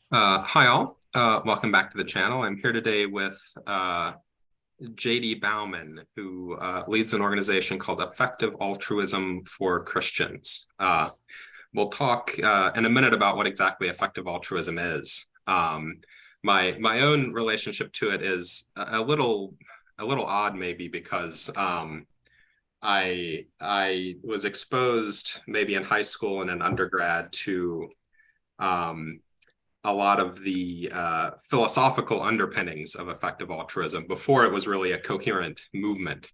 Hi all, welcome back to the channel. I'm here today with JD Bauman, who leads an organization called Effective Altruism for Christians. We'll talk in a minute about what exactly effective altruism is. My own relationship to it is a little odd, maybe because I was exposed maybe in high school and in undergrad to um, a lot of the philosophical underpinnings of effective altruism before it was really a coherent movement.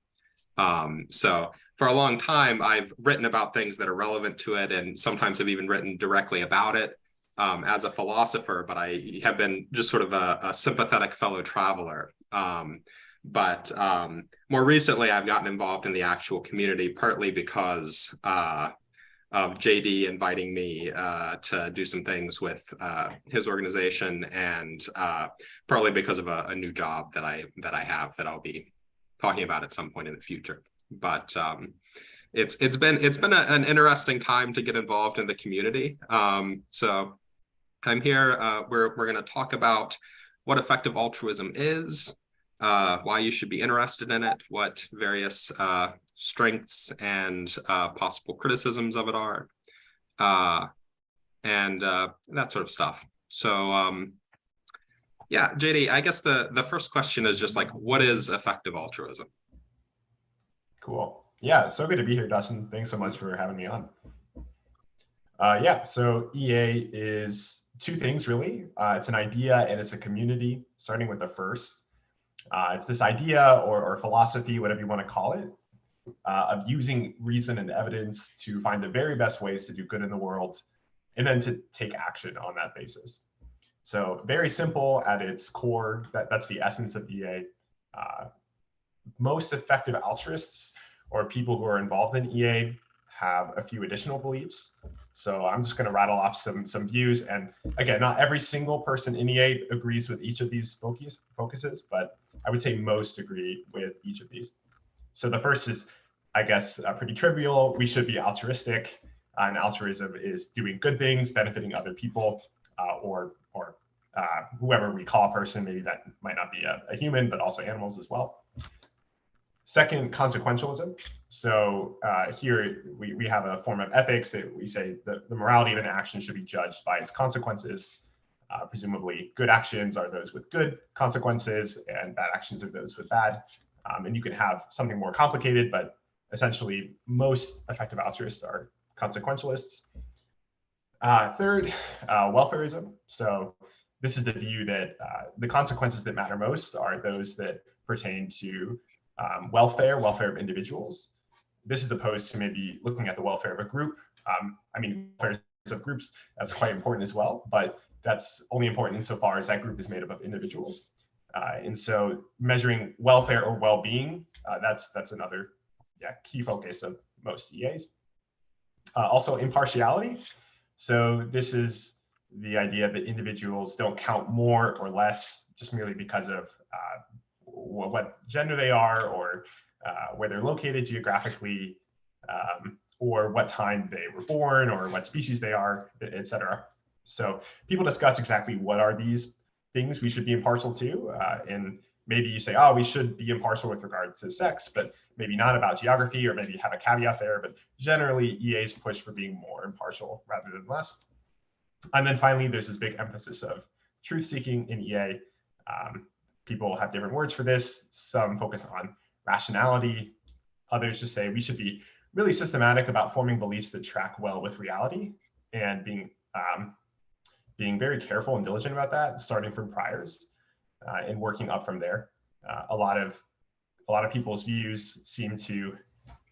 So for a long time, I've written about things that are relevant to it, and sometimes have even written directly about it as a philosopher, but I have been just sort of a sympathetic fellow traveler. But more recently, I've gotten involved in the actual community, partly because of JD inviting me to do some things with his organization, and partly because of a new job that I have that I'll be talking about at some point in the future. But it's been an interesting time to get involved in the community. So I'm here. We're going to talk about what effective altruism is, why you should be interested in it, what various strengths and possible criticisms of it are, uh, and that sort of stuff. So, yeah, JD, I guess the first question is just like, what is effective altruism? Cool. Yeah, it's so good to be here, Dustin. Thanks so much for having me on. Yeah, so EA is two things really. It's an idea and it's a community, starting with the first. It's this idea or philosophy, whatever you want to call it, of using reason and evidence to find the very best ways to do good in the world, and then to take action on that basis. So very simple at its core, that's the essence of EA. Uh, Most effective altruists or people who are involved in EA have a few additional beliefs. So I'm just going to rattle off some views. And again, not every single person in EA agrees with each of these focuses, but I would say most agree with each of these. So the first is, I guess, pretty trivial. We should be altruistic, and altruism is doing good things, benefiting other people, or whoever we call a person. Maybe that might not be a human, but also animals as well. Second, consequentialism. So here we have a form of ethics that we say that the morality of an action should be judged by its consequences. Presumably, good actions are those with good consequences, and bad actions are those with bad. And you can have something more complicated, but essentially, most effective altruists are consequentialists. Third, welfarism. So this is the view that the consequences that matter most are those that pertain to welfare of individuals. This is opposed to maybe looking at the welfare of a group. I mean, welfare of groups, that's quite important as well, but that's only important insofar as that group is made up of individuals. And so measuring welfare or well-being, that's another key focus of most EAs. Also impartiality. So this is the idea that individuals don't count more or less just merely because of what gender they are, or where they're located geographically, or what time they were born, or what species they are, etc. So people discuss exactly what are these things we should be impartial to, and maybe you say, oh, we should be impartial with regard to sex, but maybe not about geography, or maybe have a caveat there. But generally, EAs push for being more impartial rather than less. And then finally, there's this big emphasis of truth-seeking in EA. People have different words for this. Some focus on rationality. Others just say we should be really systematic about forming beliefs that track well with reality, and being very careful and diligent about that, starting from priors and working up from there. A lot of people's views seem to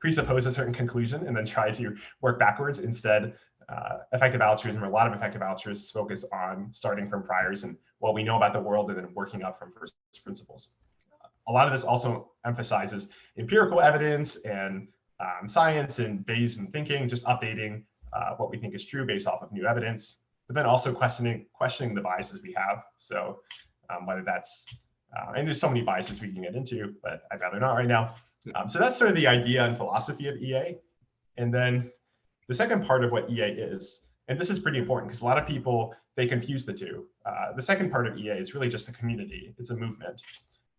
presuppose a certain conclusion and then try to work backwards. Instead, effective altruism, or a lot of effective altruists, focus on starting from priors and what we know about the world, and then working up from first principles. A lot of this also emphasizes empirical evidence and science and Bayesian thinking, just updating what we think is true based off of new evidence, but then also questioning the biases we have. So whether that's, and there's so many biases we can get into, but I'd rather not right now. So that's sort of the idea and philosophy of EA. And then the second part of what EA is, And this is pretty important because a lot of people, they confuse the two. The second part of EA is really just a community. It's a movement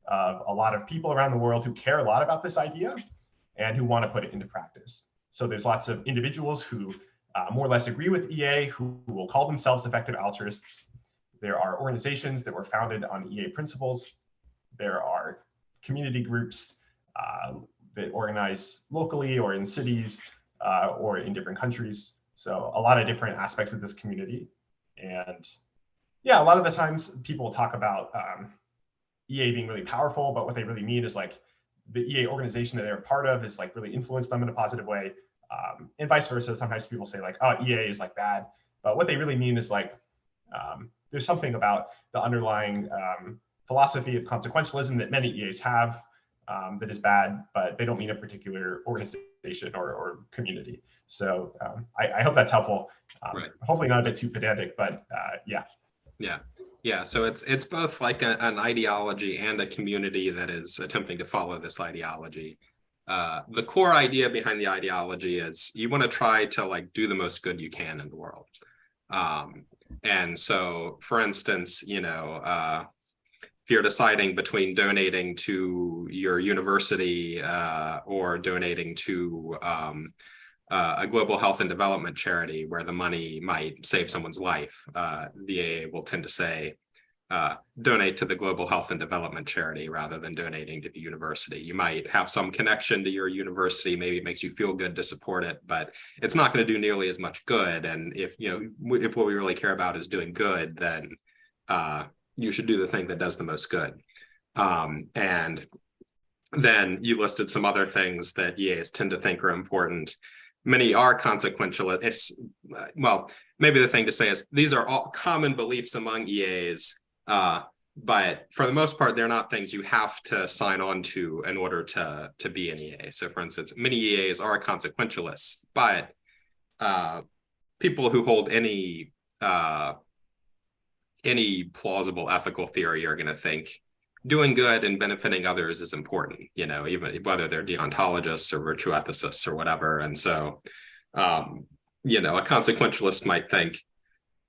of a lot of people around the world who care a lot about this idea and who want to put it into practice. So there's lots of individuals who more or less agree with EA, who will call themselves effective altruists. There are organizations that were founded on EA principles. There are community groups that organize locally or in cities or in different countries. So a lot of different aspects of this community. And yeah, a lot of the times people talk about EA being really powerful, but what they really mean is like the EA organization that they're part of is like really influenced them in a positive way. And vice versa. Sometimes people say like, oh, EA is like bad. But what they really mean is like, there's something about the underlying philosophy of consequentialism that many EAs have that is bad, but they don't mean a particular organization or community. So I hope that's helpful. Right. Hopefully not a bit too pedantic, but yeah. Yeah. So it's both like an ideology and a community that is attempting to follow this ideology. The core idea behind the ideology is you want to try to like do the most good you can in the world. And so, for instance, you know, if you're deciding between donating to your university or donating to a global health and development charity where the money might save someone's life, the AA will tend to say, donate to the global health and development charity rather than donating to the university. You might have some connection to your university. Maybe it makes you feel good to support it, but it's not going to do nearly as much good. And if, you know, if what we really care about is doing good, then you should do the thing that does the most good. And then you listed some other things that EAs tend to think are important. Many are consequential. It's, well, maybe the thing to say is these are all common beliefs among EAs, but for the most part, they're not things you have to sign on to in order to be an EA. So for instance, many EAs are consequentialists, but people who hold any plausible ethical theory are going to think doing good and benefiting others is important, you know, even whether they're deontologists or virtue ethicists or whatever. And so, you know, a consequentialist might think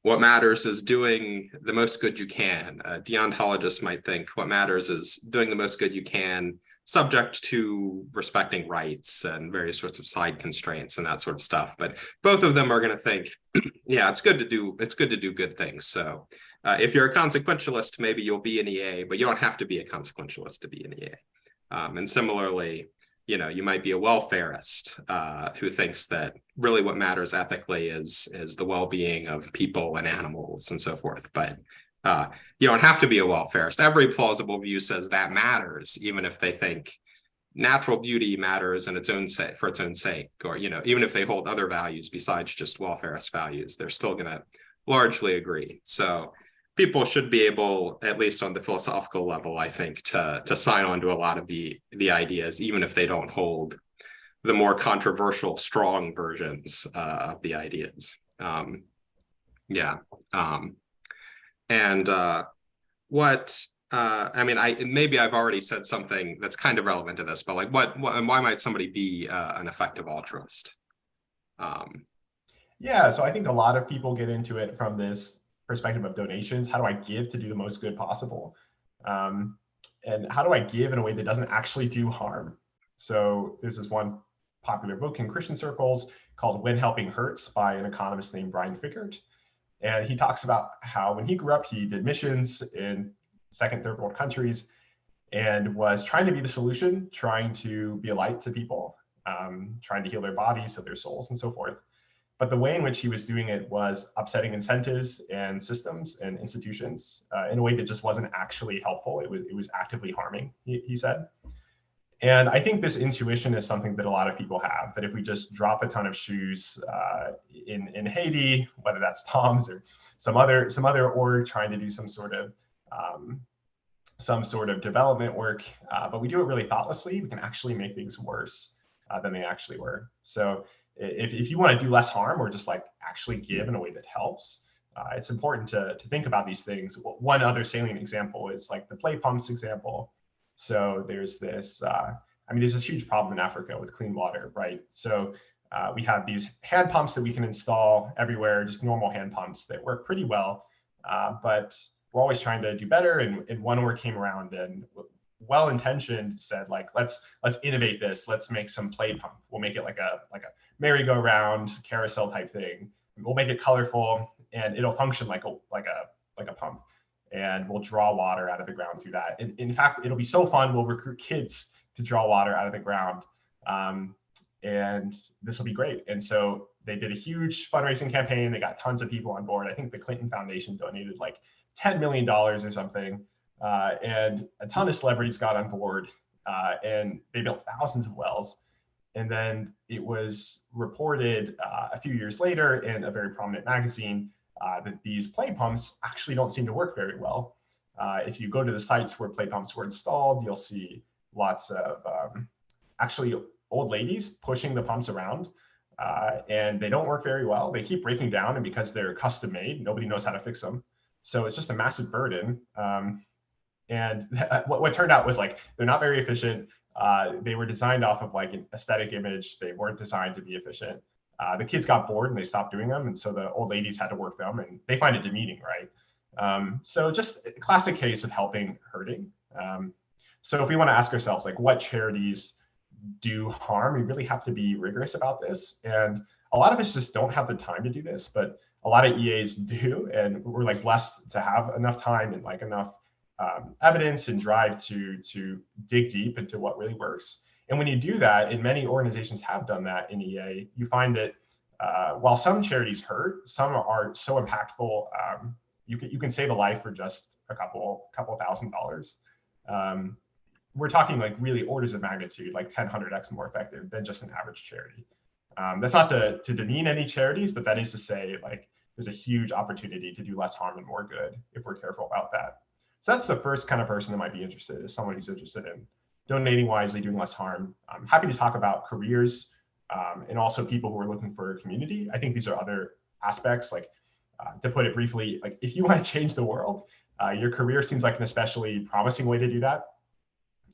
what matters is doing the most good you can. A deontologist might think what matters is doing the most good you can, subject to respecting rights and various sorts of side constraints and that sort of stuff. But both of them are going to think, yeah, it's good to do good things. So if you're a consequentialist, maybe you'll be an EA, but you don't have to be a consequentialist to be an EA. And similarly, you know, you might be a welfarist who thinks that really what matters ethically is the well-being of people and animals and so forth. But you don't have to be a welfarist. Every plausible view says that matters, even if they think natural beauty matters in its own for its own sake, or, you know, even if they hold other values besides just welfarist values, they're still going to largely agree. So people should be able, at least on the philosophical level, I think, to sign on to a lot of the ideas, even if they don't hold the more controversial, strong versions of the ideas. I mean, maybe I've already said something that's kind of relevant to this, but like, why might somebody be an effective altruist? Yeah, so I think a lot of people get into it from this perspective of donations. How do I give to do the most good possible? And how do I give in a way that doesn't actually do harm? So there's this one popular book in Christian circles called When Helping Hurts by an economist named Brian Fikkert. And he talks about how when he grew up, he did missions in second, third world countries and was trying to be the solution, trying to be a light to people, trying to heal their bodies, heal their souls, and so forth. But the way in which he was doing it was upsetting incentives and systems and institutions in a way that just wasn't actually helpful. It was actively harming, he said. And I think this intuition is something that a lot of people have, that if we just drop a ton of shoes in Haiti, whether that's Tom's or some other org trying to do some sort of development work, but we do it really thoughtlessly, we can actually make things worse than they actually were. So if you want to do less harm or just like actually give in a way that helps, it's important to think about these things. One other salient example is like the play pumps example. So there's this, there's this huge problem in Africa with clean water, right? So We have these hand pumps that we can install everywhere, just normal hand pumps that work pretty well, but we're always trying to do better. And one org came around and well-intentioned said, like, let's innovate this. Let's make some play pump. We'll make it like a merry-go-round carousel type thing. We'll make it colorful and it'll function like a pump. And we'll draw water out of the ground through that. And in fact, it'll be so fun. We'll recruit kids to draw water out of the ground. And this will be great. And so they did a huge fundraising campaign. They got tons of people on board. I think the Clinton Foundation donated like $10 million or something. And a ton of celebrities got on board. And they built thousands of wells. And then it was reported a few years later in a very prominent magazine that these play pumps actually don't seem to work very well. If you go to the sites where play pumps were installed, you'll see lots of actually old ladies pushing the pumps around, and they don't work very well. They keep breaking down, and because they're custom made, nobody knows how to fix them. So it's just a massive burden. And what turned out was like, they're not very efficient. They were designed off of like an aesthetic image. They weren't designed to be efficient. The kids got bored and they stopped doing them. And so the old ladies had to work them, and they find it demeaning, right? So just a classic case of helping hurting. So if we want to ask ourselves, like, what charities do harm, we really have to be rigorous about this. And a lot of us just don't have the time to do this, but a lot of EAs do. And we're like blessed to have enough time and like enough evidence and drive to dig deep into what really works. And when you do that, and many organizations have done that in EA, you find that while some charities hurt, some are so impactful, you can save a life for just a couple $1,000s. We're talking like really orders of magnitude, like 100x more effective than just an average charity. That's not to demean any charities, but that is to say, like, there's a huge opportunity to do less harm and more good if we're careful about that. So that's the first kind of person that might be interested, is someone who's interested in donating wisely, doing less harm. I'm happy to talk about careers and also people who are looking for a community. I think these are other aspects, like to put it briefly, like if you want to change the world, your career seems like an especially promising way to do that.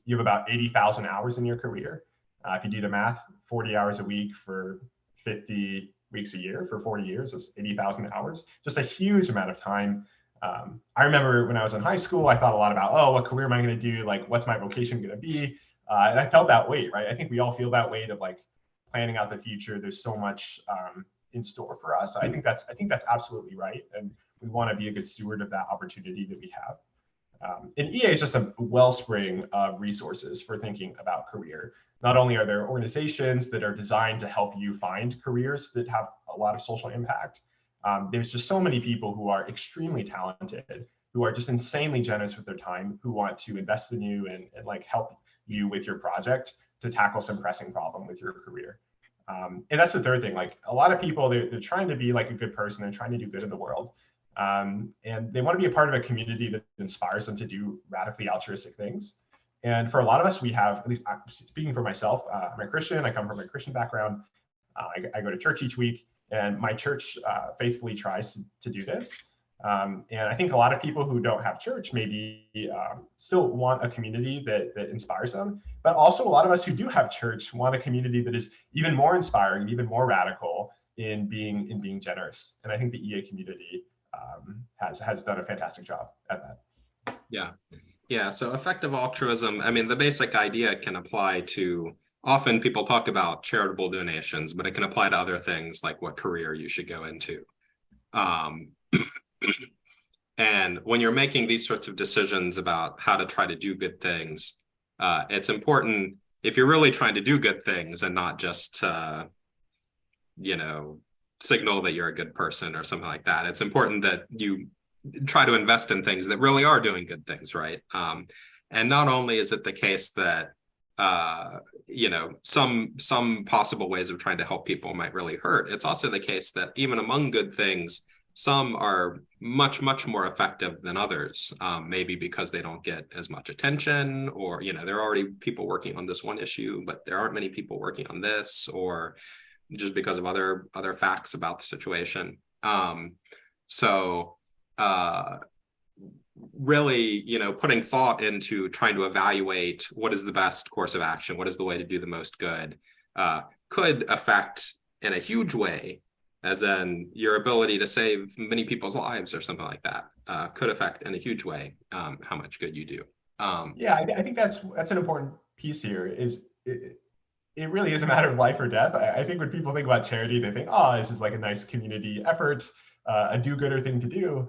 You have about 80,000 hours in your career. If you do the math, 40 hours a week for 50 weeks a year for 40 years, that's 80,000 hours, just a huge amount of time. I remember when I was in high school, I thought a lot about, oh, what career am I going to do? Like, what's my vocation going to be? And I felt that weight, right? I think we all feel that weight of like planning out the future. There's so much in store for us. I think that's absolutely right. And we want to be a good steward of that opportunity that we have. And EA is just a wellspring of resources for thinking about career. Not only are there organizations that are designed to help you find careers that have a lot of social impact, there's just so many people who are extremely talented, who are just insanely generous with their time, who want to invest in you and like help you with your project to tackle some pressing problem with your career. And that's the third thing. Like, a lot of people, they're trying to be like a good person. They're trying to do good in the world. And they want to be a part of a community that inspires them to do radically altruistic things. And for a lot of us, we have, at least speaking for myself, I'm a Christian. I come from a Christian background. I go to church each week, and my church faithfully tries to do this. And I think a lot of people who don't have church maybe still want a community that inspires them. But also a lot of us who do have church want a community that is even more inspiring, even more radical in being generous. And I think the EA community has done a fantastic job at that. Yeah. So effective altruism, I mean, the basic idea can apply to, often people talk about charitable donations, but it can apply to other things like what career you should go into. And when you're making these sorts of decisions about how to try to do good things, it's important, if you're really trying to do good things and not just, signal that you're a good person or something like that, it's important that you try to invest in things that really are doing good things, right? And not only is it the case that some possible ways of trying to help people might really hurt, it's also the case that even among good things, some are much, much more effective than others, maybe because they don't get as much attention, or, there are already people working on this one issue, but there aren't many people working on this, or just because of other facts about the situation. Really, putting thought into trying to evaluate what is the best course of action, what is the way to do the most good, could affect in a huge way, as in your ability to save many people's lives or something like that, could affect in a huge way how much good you do. Yeah, I think that's an important piece here. It really is a matter of life or death. I think when people think about charity, they think, oh, this is like a nice community effort, a do-gooder thing to do.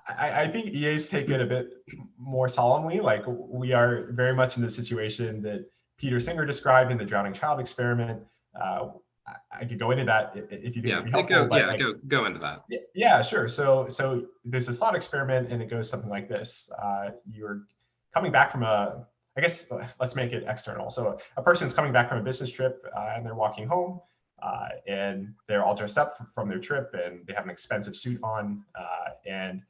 I think EA's take it a bit more solemnly. Like, we are very much in the situation that Peter Singer described in the drowning child experiment. I could go into that if you think it'd be helpful. Go into that. Yeah, sure. So there's this thought experiment, and it goes something like this. You're coming back from I guess let's make it external. So a person's coming back from a business trip, and they're walking home, and they're all dressed up from their trip, and they have an expensive suit on, and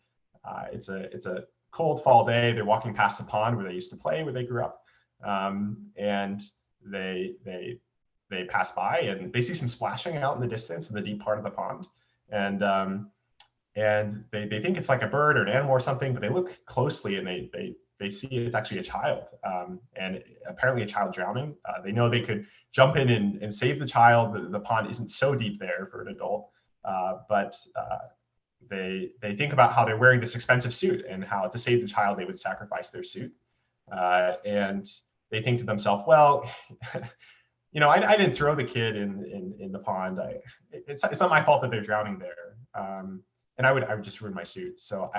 it's a cold fall day. They're walking past a pond where they used to play, where they grew up, and they pass by, and they see some splashing out in the distance in the deep part of the pond, and they think it's like a bird or an animal or something, but they look closely, and they see it's actually a child, and apparently a child drowning. They know they could jump in and save the child. The pond isn't so deep there for an adult, but they think about how they're wearing this expensive suit, and how to save the child they would sacrifice their suit, and they think to themselves, well, I didn't throw the kid in the pond. It's not my fault that they're drowning there, and I would just ruin my suit. So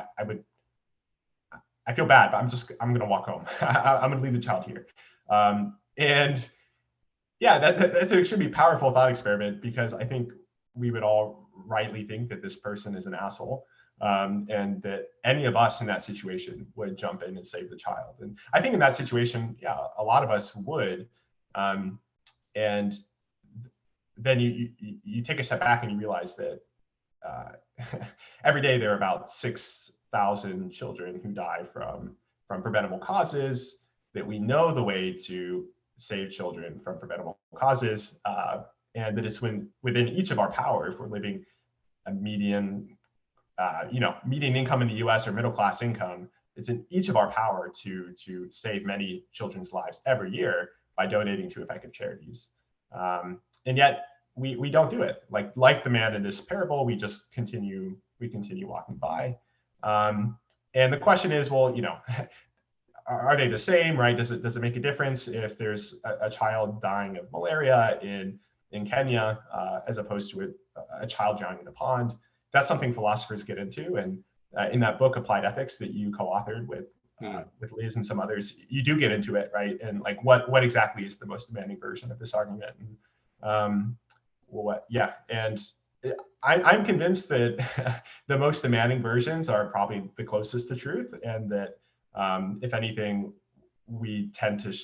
I feel bad, but I'm gonna walk home. I'm gonna leave the child here, and yeah, that's an extremely powerful thought experiment, because I think we would all rightly think that this person is an asshole, and that any of us in that situation would jump in and save the child. And I think in that situation, yeah, a lot of us would. And then you take a step back and you realize that every day there are about 6,000 children who die from preventable causes, that we know the way to save children from preventable causes, and that it's within each of our power, if we're living a median income in the US, or middle class income, it's in each of our power to save many children's lives every year by donating to effective charities. And yet we don't do it. Like the man in this parable, we just continue walking by. And the question is, well, are they the same, right? Does it make a difference if there's a child dying of malaria in Kenya, as opposed to a child drowning in a pond? That's something philosophers get into. And in that book, Applied Ethics, that you co-authored with Liz and some others, you do get into it, right? And what exactly is the most demanding version of this argument? And I'm convinced that the most demanding versions are probably the closest to truth, and that if anything, we tend to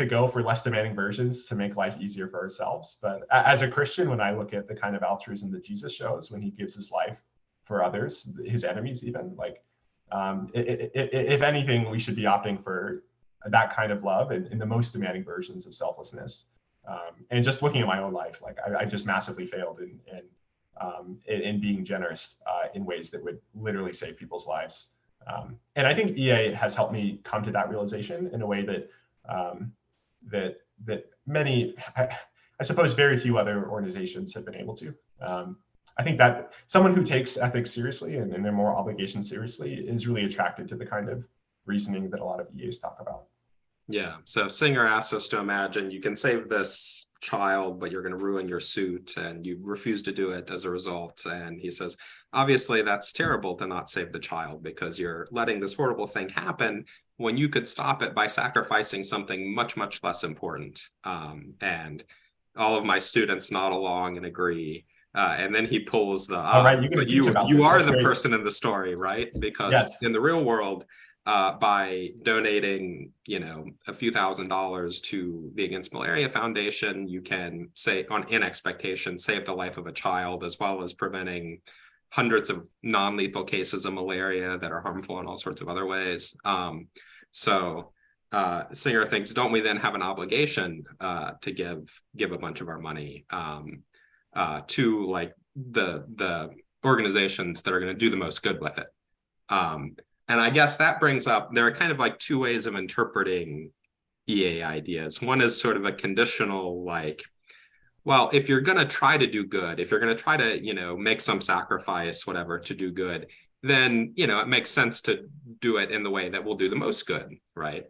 go for less demanding versions to make life easier for ourselves. But as a Christian, when I look at the kind of altruism that Jesus shows when he gives his life for others, his enemies even, if anything, we should be opting for that kind of love in the most demanding versions of selflessness. And just looking at my own life, I just massively failed in being generous in ways that would literally save people's lives. And I think EA has helped me come to that realization in a way that many, I suppose, very few other organizations have been able to. I think that someone who takes ethics seriously and their moral obligations seriously is really attracted to the kind of reasoning that a lot of EAs talk about. Yeah. So Singer asks us to imagine you can save this child, but you're going to ruin your suit, and you refuse to do it as a result. And he says, obviously, that's terrible to not save the child, because you're letting this horrible thing happen when you could stop it by sacrificing something much, much less important. And all of my students nod along and agree. And then he pulls the, right, you are the person in the story, right? Because in the real world, by donating, a few $1,000s to the Against Malaria Foundation, you can in expectation, save the life of a child, as well as preventing hundreds of non-lethal cases of malaria that are harmful in all sorts of other ways. So Singer thinks, don't we then have an obligation to give a bunch of our money to the organizations that are going to do the most good with it? And I guess that brings up, there are kind of two ways of interpreting, EA ideas. One is sort of a conditional, like, well, if you're going to try to do good, if you're going to try to, make some sacrifice, whatever, to do good, then, it makes sense to do it in the way that will do the most good, right?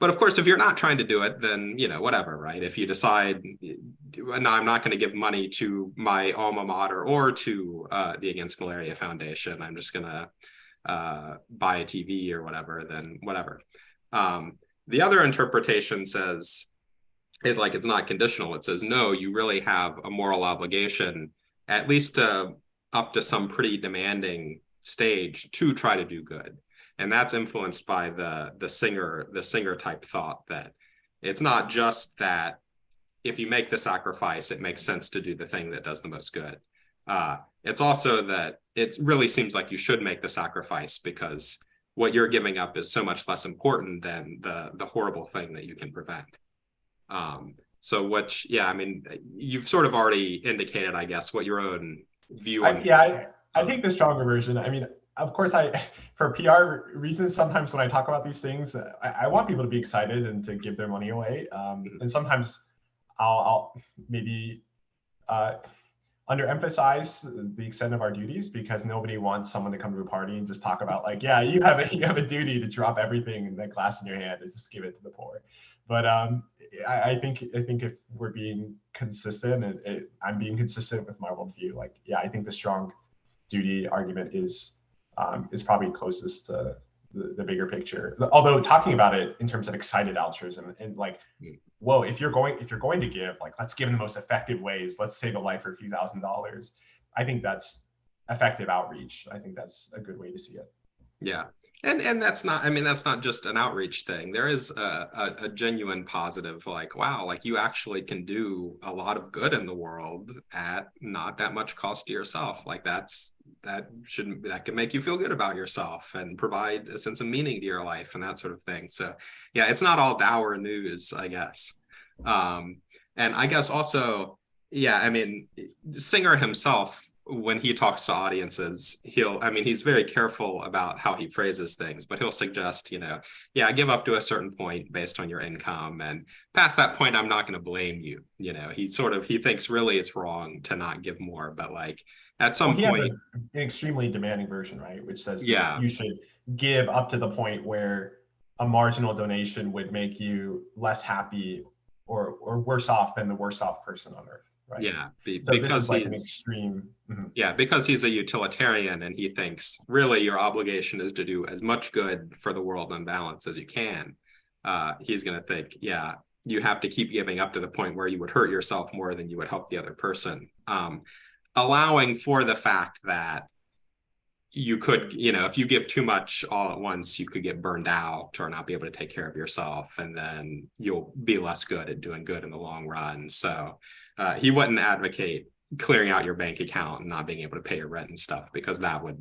But of course, if you're not trying to do it, then, whatever, right? If you decide, no, I'm not going to give money to my alma mater or to the Against Malaria Foundation, I'm just going to buy a TV or whatever, then whatever. The other interpretation says, it's not conditional. It says, no, you really have a moral obligation, at least up to some pretty demanding stage, to try to do good. And that's influenced by the singer type thought, that it's not just that if you make the sacrifice, it makes sense to do the thing that does the most good. It's also that it really seems like you should make the sacrifice because what you're giving up is so much less important than the horrible thing that you can prevent. You've sort of already indicated, I guess, what your own view on. I take the stronger version. I mean, of course, for PR reasons, sometimes when I talk about these things, I want people to be excited and to give their money away. And sometimes I'll maybe underemphasize the extent of our duties, because nobody wants someone to come to a party and just talk about, like, yeah, you have a duty to drop everything in that glass in your hand and just give it to the poor. But I think if we're being consistent, and I'm being consistent with my worldview, like, yeah, I think the strong duty argument is probably closest to the bigger picture. Although talking about it in terms of excited altruism, and like, whoa, if you're going to give, like, let's give in the most effective ways. Let's save a life for a few $1,000s. I think that's effective outreach. I think that's a good way to see it. Yeah. And that's not just an outreach thing. There is a genuine positive, like, wow, like, you actually can do a lot of good in the world at not that much cost to yourself. Like, that can make you feel good about yourself and provide a sense of meaning to your life and that sort of thing. So yeah, it's not all dour news, I guess. And I guess also, yeah, I mean, Singer himself, when he talks to audiences, he's very careful about how he phrases things, but he'll suggest, give up to a certain point based on your income, and past that point, I'm not going to blame you. He thinks really it's wrong to not give more, but like at some point, has an extremely demanding version, right? Which says yeah, you should give up to the point where a marginal donation would make you less happy or worse off than the worst off person on earth. Right. Yeah, so this is like an extreme. Mm-hmm. Yeah, because he's a utilitarian, and he thinks really your obligation is to do as much good for the world on balance as you can. He's going to think, yeah, you have to keep giving up to the point where you would hurt yourself more than you would help the other person. Allowing for the fact that you could, if you give too much all at once, you could get burned out or not be able to take care of yourself, and then you'll be less good at doing good in the long run. So he wouldn't advocate clearing out your bank account and not being able to pay your rent and stuff, because that would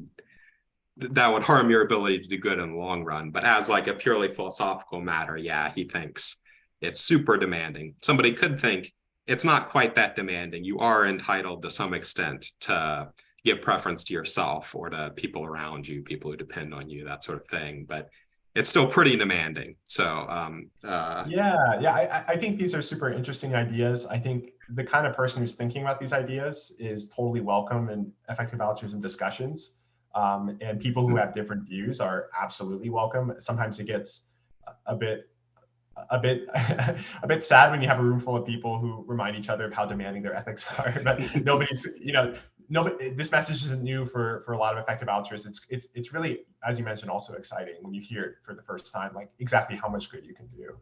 harm your ability to do good in the long run. But as like a purely philosophical matter, yeah, he thinks it's super demanding. Somebody could think it's not quite that demanding. You are entitled to some extent to give preference to yourself or to people around you, people who depend on you, that sort of thing. But it's still pretty demanding. So I think these are super interesting ideas. I think the kind of person who's thinking about these ideas is totally welcome in effective altruism discussions. And people who have different views are absolutely welcome. Sometimes it gets a bit sad when you have a room full of people who remind each other of how demanding their ethics are, but nobody's, this message isn't new for a lot of effective altruists. It's really, as you mentioned, also exciting when you hear it for the first time, like exactly how much good you can do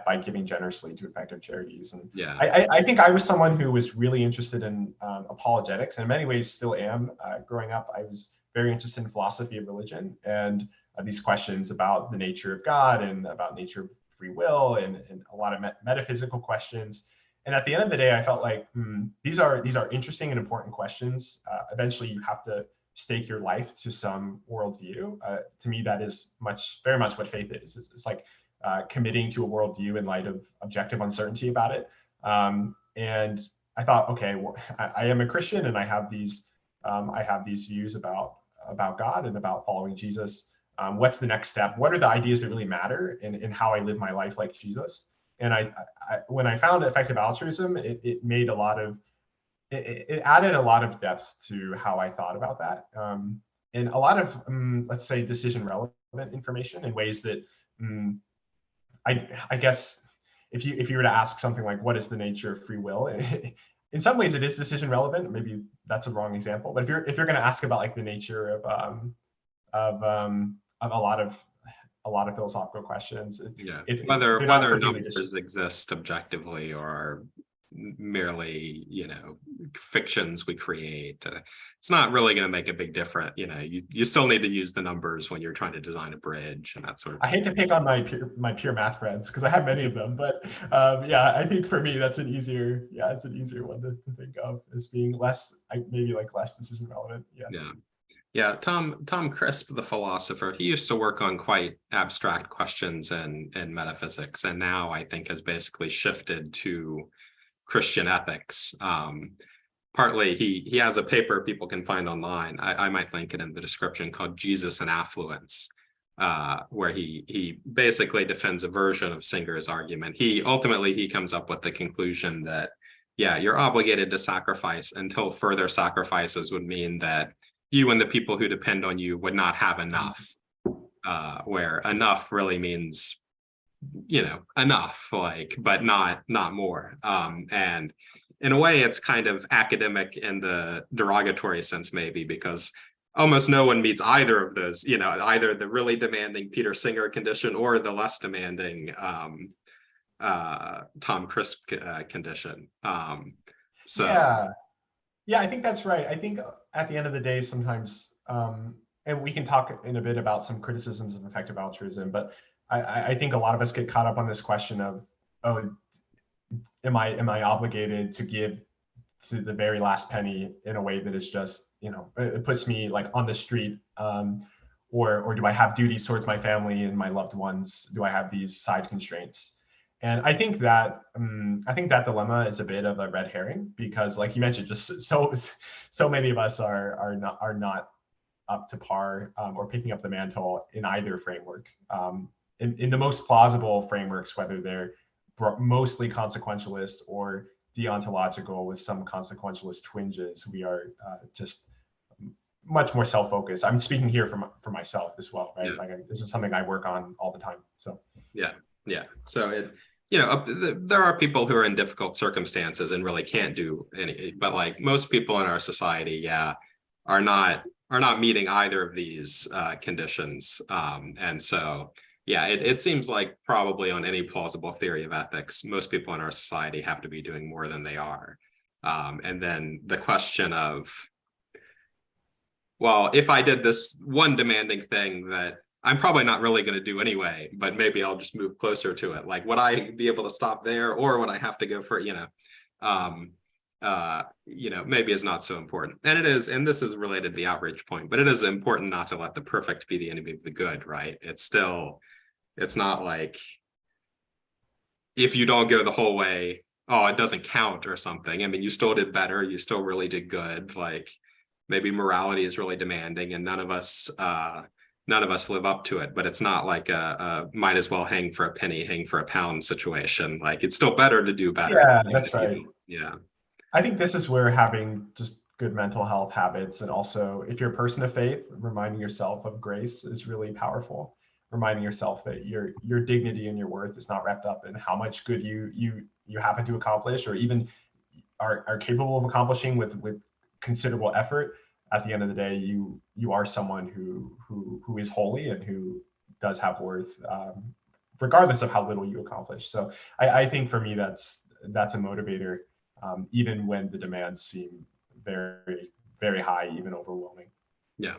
by giving generously to effective charities. And I think I was someone who was really interested in apologetics, and in many ways still am. Growing up, I was very interested in philosophy of religion and these questions about the nature of God and about nature of free will and a lot of metaphysical questions. And at the end of the day, I felt like these are interesting and important questions. Eventually, you have to stake your life to some worldview. To me, that is very much what faith is. It's like committing to a worldview in light of objective uncertainty about it. And I thought, okay, well, I am a Christian, and I have these views about God and about following Jesus. What's the next step? What are the ideas that really matter in how I live my life like Jesus? And when I found effective altruism, it made a lot of, it added a lot of depth to how I thought about that. And a lot of, let's say, decision relevant information in ways that I guess if you were to ask something like, what is the nature of free will? In some ways it is decision relevant. Maybe that's a wrong example, but if you're going to ask about like the nature of a lot of philosophical questions, whether they're not numbers exist objectively or are merely, fictions we create, it's not really going to make a big difference. You still need to use the numbers when you're trying to design a bridge and that sort of thing. I hate to pick on my pure math friends because I have many of them, but yeah, I think for me that's it's an easier one to think of as being less, maybe like less decision relevant. Yeah. Tom Crisp, the philosopher, he used to work on quite abstract questions and metaphysics, and now I think has basically shifted to Christian ethics. Partly he has a paper people can find online. I might link it in the description, called Jesus and Affluence, where he basically defends a version of Singer's argument. He comes up with the conclusion that, you're obligated to sacrifice until further sacrifices would mean that you and the people who depend on you would not have enough, where enough really means, enough, but not more. And in a way, it's kind of academic in the derogatory sense, maybe, because almost no one meets either of those, either the really demanding Peter Singer condition or the less demanding Tom Crisp condition. Yeah, I think that's right. I think at the end of the day, sometimes, and we can talk in a bit about some criticisms of effective altruism, but I think a lot of us get caught up on this question of, oh, am I obligated to give to the very last penny in a way that is just, it puts me like on the street, or do I have duties towards my family and my loved ones? Do I have these side constraints? And I think that dilemma is a bit of a red herring, because, like you mentioned, just so many of us are not up to par, or picking up the mantle in either framework. In the most plausible frameworks, whether they're mostly consequentialist or deontological with some consequentialist twinges, we are just much more self-focused. I'm speaking here for myself as well, right? This is something I work on all the time. So so there are people who are in difficult circumstances and really can't do anything, but like most people in our society, are not meeting either of these conditions. And so, it seems like probably on any plausible theory of ethics, most people in our society have to be doing more than they are. And then the question of, well, if I did this one demanding thing that I'm probably not really going to do anyway, but maybe I'll just move closer to it. Like, would I be able to stop there, or would I have to go for, maybe it's not so important. And it is, and this is related to the outrage point, but it is important not to let the perfect be the enemy of the good, right? It's not like if you don't go the whole way, oh, it doesn't count or something. I mean, you still did better. You still really did good. Like, maybe morality is really demanding and none of us live up to it, but it's not like a might as well hang for a penny, hang for a pound situation. Like, it's still better to do better. Yeah, that's right. Yeah. I think this is where having just good mental health habits, and also if you're a person of faith, reminding yourself of grace is really powerful. Reminding yourself that your dignity and your worth is not wrapped up in how much good you happen to accomplish, or even are capable of accomplishing with considerable effort. At the end of the day, you are someone who is holy and who does have worth, regardless of how little you accomplish. So I think for me that's a motivator, even when the demands seem very, very high, even overwhelming. Yeah.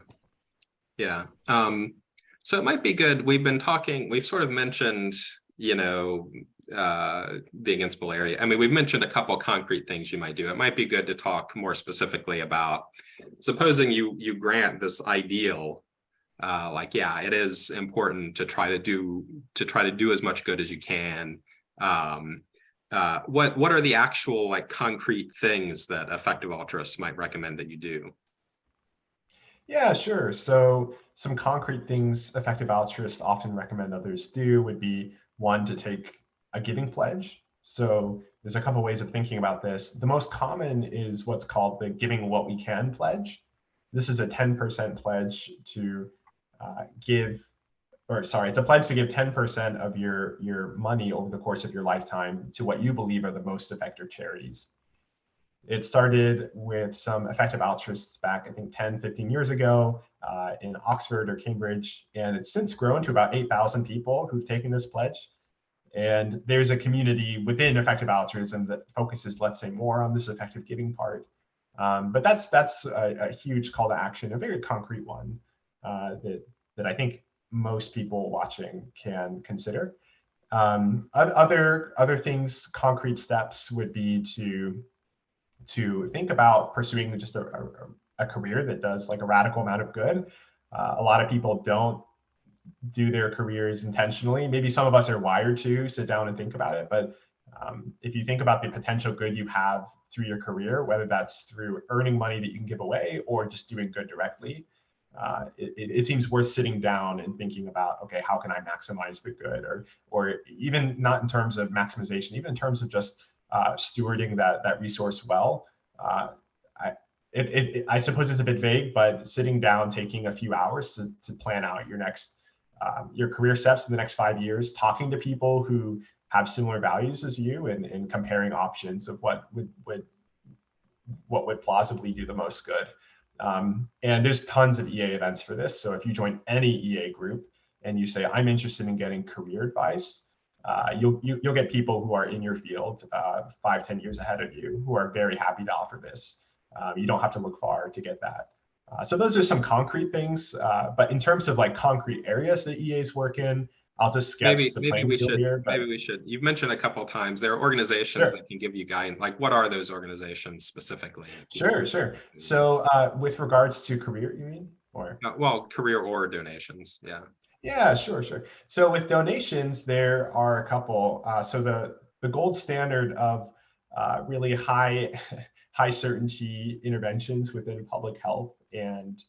So it might be good. We've sort of mentioned, the against malaria. I mean, we've mentioned a couple concrete things you might do. It might be good to talk more specifically about, supposing you grant this ideal, it is important to try to do as much good as you can. What are the actual concrete things that effective altruists might recommend that you do? Yeah, sure. So some concrete things effective altruists often recommend others do would be one, to take a giving pledge. So there's a couple ways of thinking about this. The most common is what's called the giving what we can pledge. This is a 10% pledge to give, or sorry, it's a pledge to give 10% of your money over the course of your lifetime to what you believe are the most effective charities. It started with some effective altruists back, I think, 10, 15 years ago in Oxford or Cambridge. And it's since grown to about 8,000 people who've taken this pledge. And there's a community within effective altruism that focuses, let's say, more on this effective giving part. But that's a huge call to action, a very concrete one that I think most people watching can consider. Other things, concrete steps would be to think about pursuing just a career that does like a radical amount of good. A lot of people don't do their careers intentionally. Maybe some of us are wired to sit down and think about it, but if you think about the potential good you have through your career, whether that's through earning money that you can give away or just doing good directly, it seems worth sitting down and thinking about, okay, how can I maximize the good, or even not in terms of maximization, even in terms of just stewarding that resource well. I, I suppose it's a bit vague, but sitting down, taking a few hours to plan out your career steps in the next 5 years, talking to people who have similar values as you, and comparing options of what would plausibly do the most good. And there's tons of EA events for this. So if you join any EA group and you say, I'm interested in getting career advice, you'll get people who are in your field 5-10 years ahead of you who are very happy to offer this. You don't have to look far to get that. So those are some concrete things. But in terms of like concrete areas that EAs work in, I'll just sketch the Maybe playing we field should, here. maybe But we should, you've mentioned a couple of times, there are organizations sure. that can give you guidance. Like, what are those organizations specifically? Sure. So with regards to career, you mean? Or Well, career or donations. Yeah. yeah, sure. So with donations, there are a couple. So the gold standard of really high high certainty interventions within public health and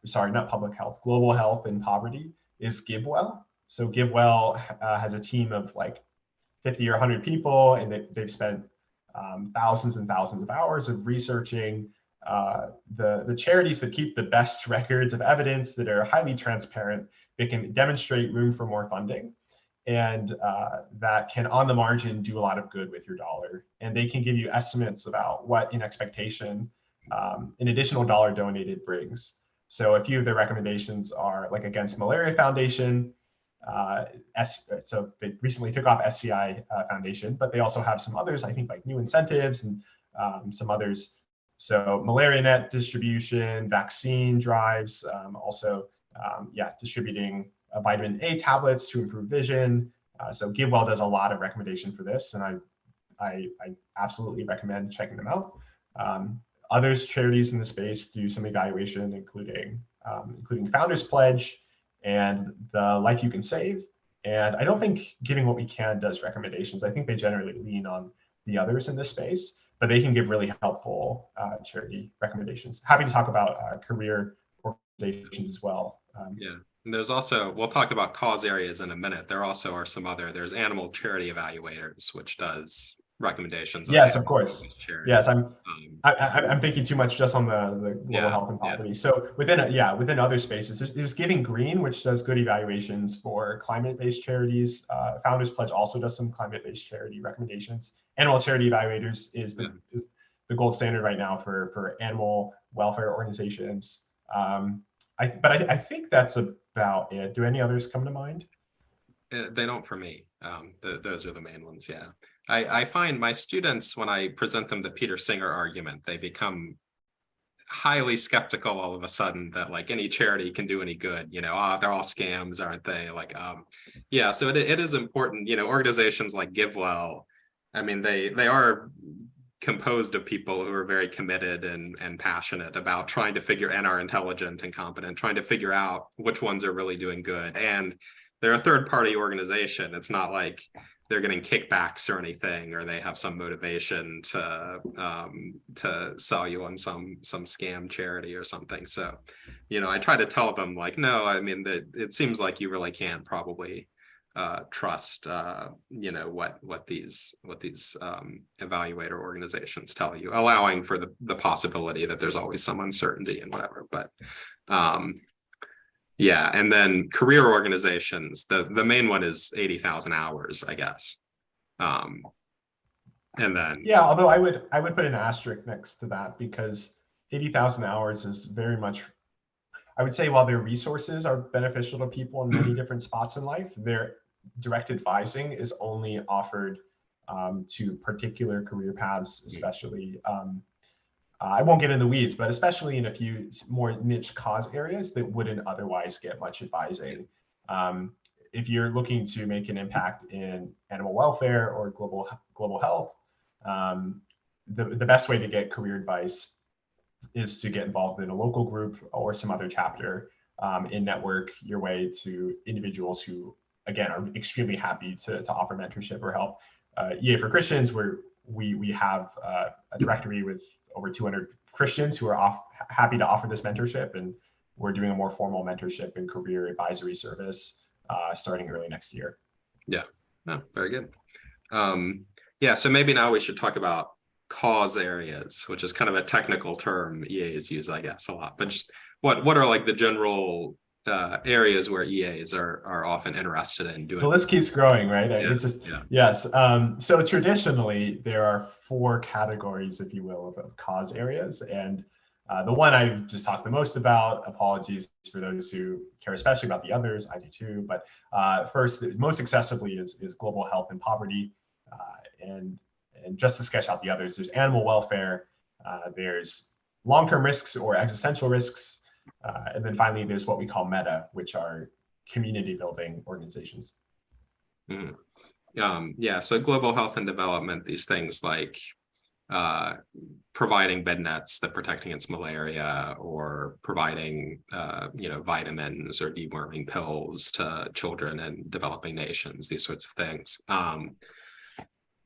sorry, not public health, global health and poverty is GiveWell. So GiveWell has a team of like 50 or 100 people, and they've spent thousands and thousands of hours of researching the charities that keep the best records of evidence, that are highly transparent, that can demonstrate room for more funding, and that can, on the margin, do a lot of good with your dollar. And they can give you estimates about what, in expectation, an additional dollar donated brings. So a few of their recommendations are like Against Malaria Foundation. So they recently took off SCI Foundation, but they also have some others, I think, like New Incentives and some others. So malaria net distribution, vaccine drives, also, distributing vitamin A tablets to improve vision. So GiveWell does a lot of recommendation for this, and I absolutely recommend checking them out. Others charities in the space do some evaluation, including Founders Pledge and the Life You Can Save. And I don't think Giving What We Can does recommendations. I think they generally lean on the others in this space, but they can give really helpful charity recommendations. Happy to talk about career organizations as well. Yeah. And there's also, we'll talk about cause areas in a minute. There also are some there's Animal Charity Evaluators, which does recommendations on Yes, of course. charity. Yes, I'm thinking too much just on the global health and poverty. So within other spaces, there's Giving Green, which does good evaluations for climate-based charities. Founders Pledge also does some climate-based charity recommendations. Animal Charity Evaluators is the gold standard right now for animal welfare organizations. I think that's about it. Do any others come to mind? They don't for me. Those are the main ones. Yeah. I find my students, when I present them the Peter Singer argument, they become highly skeptical all of a sudden that like any charity can do any good. They're all scams, aren't they? Like, yeah. So it is important. Organizations like GiveWell, I mean, they are composed of people who are very committed and passionate about trying to and are intelligent and competent, trying to figure out which ones are really doing good. And they're a third-party organization. It's not like they're getting kickbacks or anything, or they have some motivation to sell you on some scam charity or something. So, I try to tell them like, no, I mean that it seems like you really can't probably trust what these evaluator organizations tell you, allowing for the possibility that there's always some uncertainty and whatever. But yeah, and then career organizations, the main one is 80,000 hours, I guess. And then yeah, although I would put an asterisk next to that, because 80,000 hours is very much, I would say, while their resources are beneficial to people in many different spots in life, their direct advising is only offered to particular career paths, especially. I won't get in the weeds, but especially in a few more niche cause areas that wouldn't otherwise get much advising. If you're looking to make an impact in animal welfare or global health, the best way to get career advice is to get involved in a local group or some other chapter, and network your way to individuals who, again, are extremely happy to offer mentorship or help. EA for Christians, where we have a directory with over 200 Christians who are happy to offer this mentorship, and we're doing a more formal mentorship and career advisory service starting early next year. Yeah, no, very good. Yeah, so maybe now we should talk about cause areas, which is kind of a technical term EAs use, I guess, a lot. But just what are like the general areas where EAs are often interested in doing? The list keeps growing, right? Yeah, it's just, yeah. Yes. So traditionally, there are 4 categories, if you will, of cause areas. And the one I've just talked the most about, apologies for those who care especially about the others, I do too. But first, most accessibly is global health and poverty. And just to sketch out the others, there's animal welfare, there's long-term risks or existential risks, and then finally, there's what we call meta, which are community building organizations. Yeah, so global health and development, these things like providing bed nets that protect against malaria, or providing vitamins or deworming pills to children in developing nations, these sorts of things.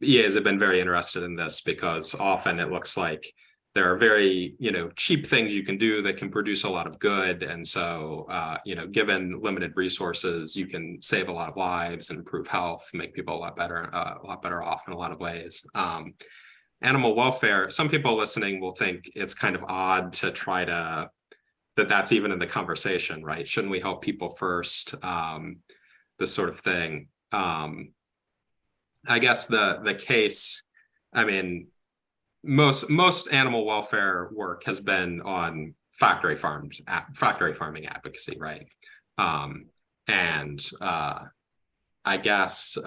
EAs have been very interested in this because often it looks like there are very cheap things you can do that can produce a lot of good, and so given limited resources, you can save a lot of lives and improve health, make people a lot better off in a lot of ways. Animal welfare, some people listening will think it's kind of odd to try to that's even in the conversation, right? Shouldn't we help people first? This sort of thing. I guess the case, I mean, most animal welfare work has been on factory farming advocacy, right? I guess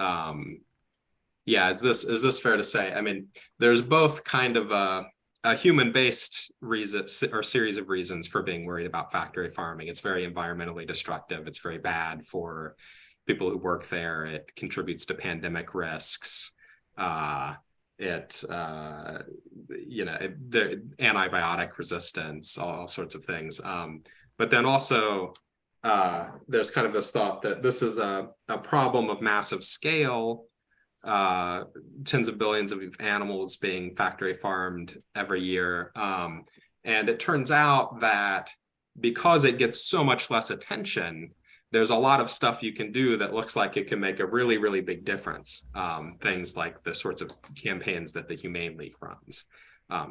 yeah, is this fair to say? I mean, there's both kind of a human-based reason or series of reasons for being worried about factory farming. It's very environmentally destructive. It's very bad for people who work there. It contributes to pandemic risks. The antibiotic resistance, all sorts of things. But then also there's kind of this thought that this is a problem of massive scale, tens of billions of animals being factory farmed every year. And it turns out that because it gets so much less attention, there's a lot of stuff you can do that looks like it can make a really, really big difference. Things like the sorts of campaigns that the Humane League runs.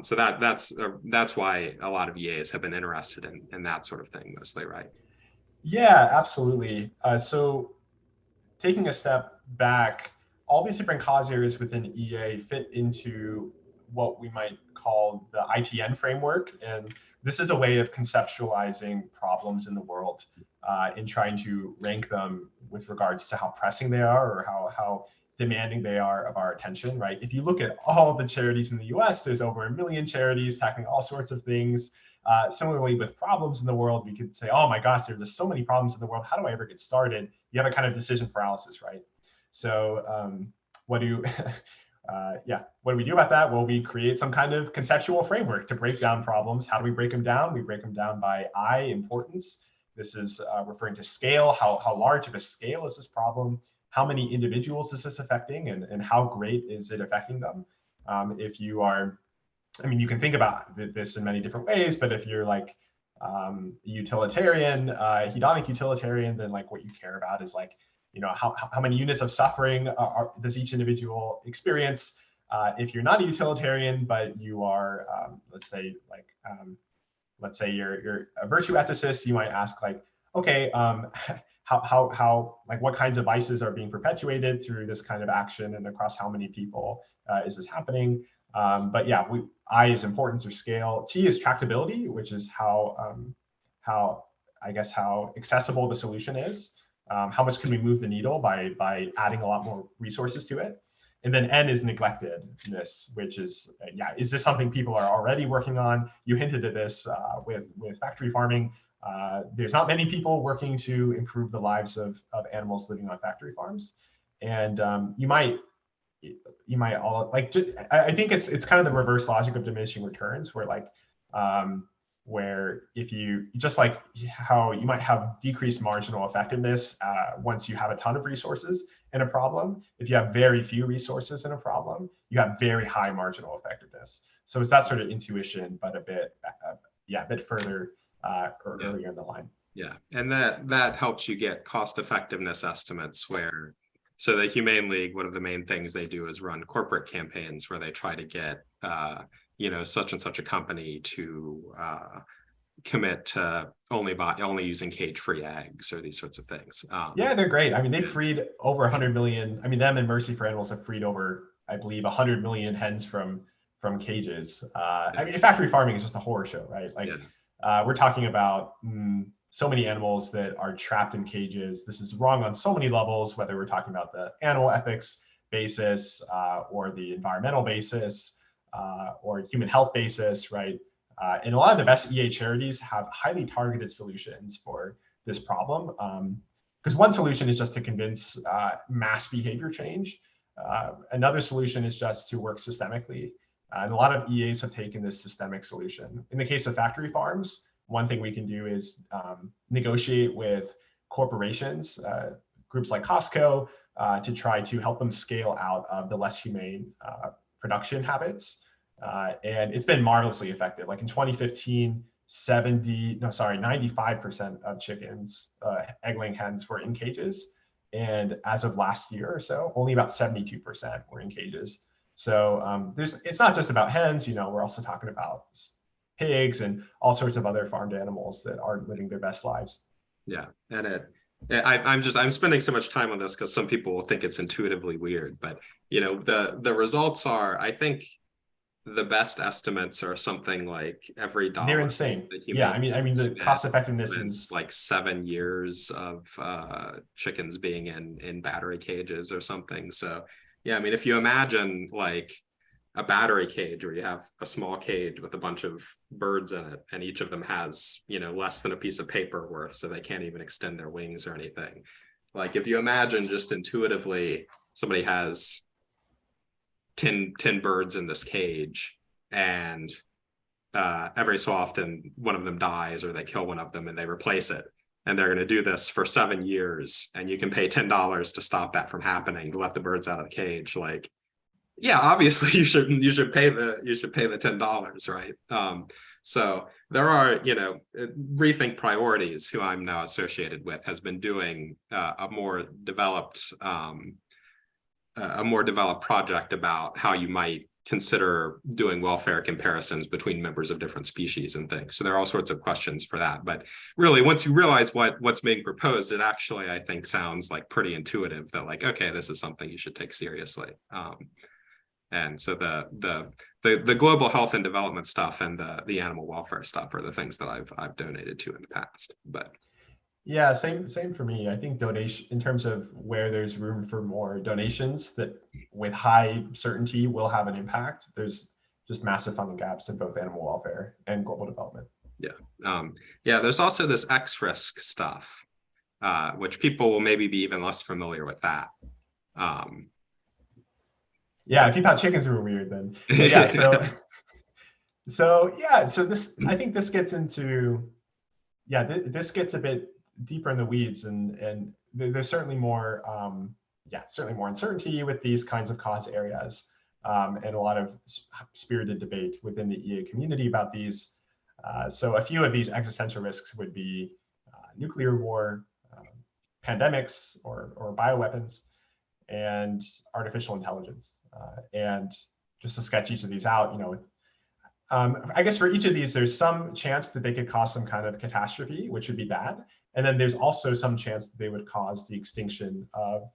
So that's why a lot of EAs have been interested in that sort of thing mostly, right? Yeah, absolutely. So taking a step back, all these different cause areas within EA fit into what we might call the ITN framework. And this is a way of conceptualizing problems in the world and trying to rank them with regards to how pressing they are or how demanding they are of our attention, right? If you look at all the charities in the US, there's over 1 million charities tackling all sorts of things. Similarly, with problems in the world, we could say, oh my gosh, there's just so many problems in the world. How do I ever get started? You have a kind of decision paralysis, right? So what do we do about that? Well, we create some kind of conceptual framework to break down problems. How do we break them down? We break them down by I, importance. This is referring to scale. How large of a scale is this problem? how many individuals is this affecting, and how great is it affecting them? If you are, I mean, you can think about this in many different ways, but if you're like utilitarian, hedonic utilitarian, then like what you care about is like, how many units of suffering does each individual experience? If you're not a utilitarian, but you are, let's say you're a virtue ethicist, you might ask like, okay, how like what kinds of vices are being perpetuated through this kind of action, and across how many people is this happening? But yeah, I is importance or scale. T is tractability, which is how accessible the solution is. How much can we move the needle by adding a lot more resources to it? And then N is neglectedness, which is, is this something people are already working on? You hinted at this with factory farming. There's not many people working to improve the lives of animals living on factory farms. And you might all like, I think it's kind of the reverse logic of diminishing returns, where like, where if you, just like how you might have decreased marginal effectiveness once you have a ton of resources in a problem, if you have very few resources in a problem, you have very high marginal effectiveness. So it's that sort of intuition, but a bit further earlier in the line. Yeah, and that helps you get cost effectiveness estimates where, so the Humane League, one of the main things they do is run corporate campaigns where they try to get such and such a company to commit to only using cage-free eggs or these sorts of things. Yeah, they're great. I mean, they freed over 100 million. I mean, them and Mercy for Animals have freed over, I believe, 100 million hens from cages. I mean, factory farming is just a horror show, right? Like, we're talking about so many animals that are trapped in cages. This is wrong on so many levels, whether we're talking about the animal ethics basis or the environmental basis or human health basis, right? And a lot of the best EA charities have highly targeted solutions for this problem. Because one solution is just to convince mass behavior change. Another solution is just to work systemically. And a lot of EAs have taken this systemic solution. In the case of factory farms, one thing we can do is negotiate with corporations, groups like Costco, to try to help them scale out of the less humane production habits. And it's been marvelously effective. Like in 2015, 95% of chickens, egg-laying hens were in cages. And as of last year or so, only about 72% were in cages. So it's not just about hens, we're also talking about pigs and all sorts of other farmed animals that aren't living their best lives. Yeah, and I'm spending so much time on this because some people will think it's intuitively weird, but the results are, I think the best estimates are something like every dollar. They're insane. Yeah, I mean the cost effectiveness is like 7 years of chickens being in battery cages or something. So yeah, I mean, if you imagine like a battery cage where you have a small cage with a bunch of birds in it, and each of them has, less than a piece of paper worth, so they can't even extend their wings or anything. Like if you imagine just intuitively, somebody has 10 birds in this cage, and every so often one of them dies or they kill one of them and they replace it. And they're going to do this for 7 years, and you can pay $10 to stop that from happening, to let the birds out of the cage. Like, yeah, obviously you should pay the $10, right? So there are, Rethink Priorities, who I'm now associated with, has been doing a more developed project about how you might consider doing welfare comparisons between members of different species and things. So there are all sorts of questions for that. But really, once you realize what's being proposed, it actually, I think, sounds like pretty intuitive that like, okay, this is something you should take seriously. And so the global health and development stuff and the animal welfare stuff are the things that I've donated to in the past. But yeah, same for me. I think donation, in terms of where there's room for more donations that with high certainty will have an impact, there's just massive funding gaps in both animal welfare and global development. Yeah. There's also this X-risk stuff, which people will maybe be even less familiar with that. If you thought chickens were weird, then yeah. So this, I think this gets into, this gets a bit deeper in the weeds, and there's certainly more yeah, certainly more uncertainty with these kinds of cause areas, and a lot of spirited debate within the EA community about these. So a few of these existential risks would be nuclear war, pandemics or bioweapons, and artificial intelligence. And just to sketch each of these out, I guess for each of these, there's some chance that they could cause some kind of catastrophe, which would be bad. And then there's also some chance that they would cause the extinction of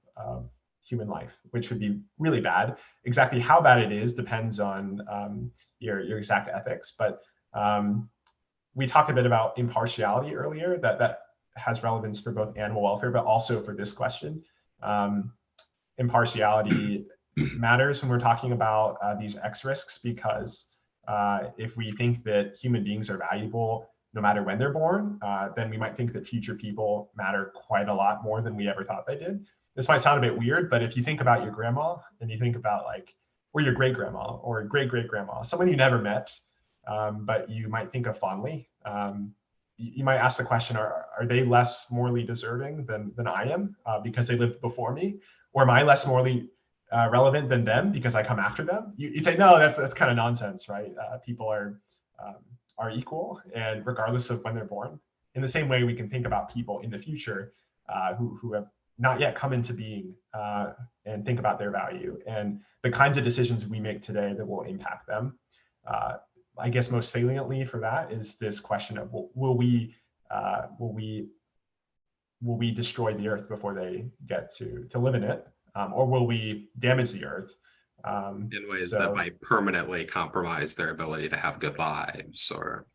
human life, which would be really bad. Exactly how bad it is depends on your exact ethics. But we talked a bit about impartiality earlier, that has relevance for both animal welfare, but also for this question. Impartiality matters when we're talking about these X risks, because if we think that human beings are valuable no matter when they're born, then we might think that future people matter quite a lot more than we ever thought they did. This might sound a bit weird, but if you think about your grandma and you think about or your great grandma or great great grandma, someone you never met, but you might think of fondly, you might ask the question, are they less morally deserving than I am because they lived before me? Or am I less morally relevant than them because I come after them? You'd say, no, that's kind of nonsense, right? People are equal, and regardless of when they're born. In the same way, we can think about people in the future who have not yet come into being, and think about their value and the kinds of decisions we make today that will impact them. I guess most saliently for that is this question of will we destroy the earth before they get to live in it, or will we damage the earth in ways that might permanently compromise their ability to have good lives? Or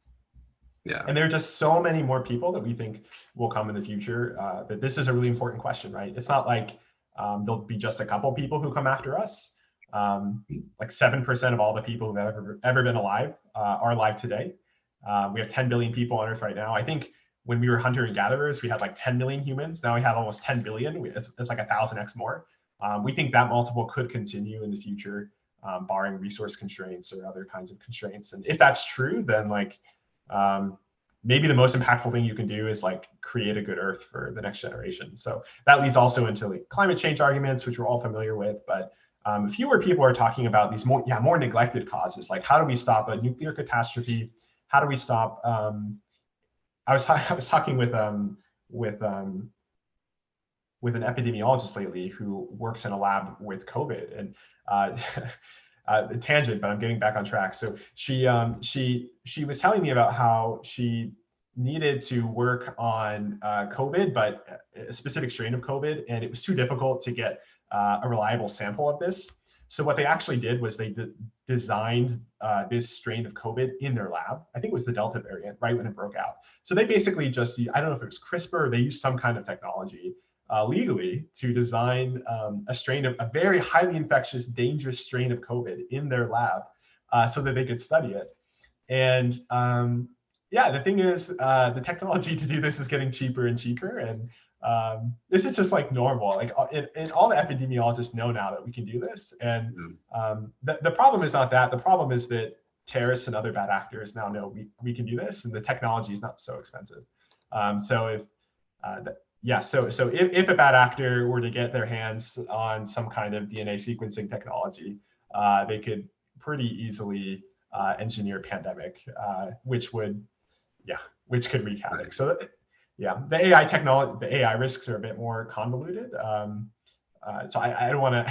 yeah. And there are just so many more people that we think will come in the future, that this is a really important question, right? It's not like there'll be just a couple people who come after us. Like 7% of all the people who've ever been alive are alive today. We have 10 billion people on Earth right now. I think when we were hunter and gatherers, we had like 10 million humans. Now we have almost 10 billion. It's like 1,000x more. We think that multiple could continue in the future, barring resource constraints or other kinds of constraints. And if that's true, then maybe the most impactful thing you can do is create a good Earth for the next generation. So that leads also into climate change arguments, which we're all familiar with, but fewer people are talking about these more neglected causes. Like, how do we stop a nuclear catastrophe? How do we stop? I was talking with an epidemiologist lately who works in a lab with COVID, and tangent, but I'm getting back on track. So she was telling me about how she needed to work on COVID, but a specific strain of COVID, and it was too difficult to get a reliable sample of this. So what they actually did was they designed this strain of COVID in their lab. I think it was the Delta variant, right when it broke out. So they basically just, I don't know if it was CRISPR, or they used some kind of technology legally to design a strain of a very highly infectious, dangerous strain of COVID in their lab so that they could study it. And yeah, the thing is, the technology to do this is getting cheaper and cheaper. And this is just normal. And all the epidemiologists know now that we can do this. And the problem is not that. The problem is that terrorists and other bad actors now know we can do this, and the technology is not so expensive. So if a bad actor were to get their hands on some kind of DNA sequencing technology, they could pretty easily engineer pandemic, which could wreak havoc. So yeah, the AI risks are a bit more convoluted. So I don't want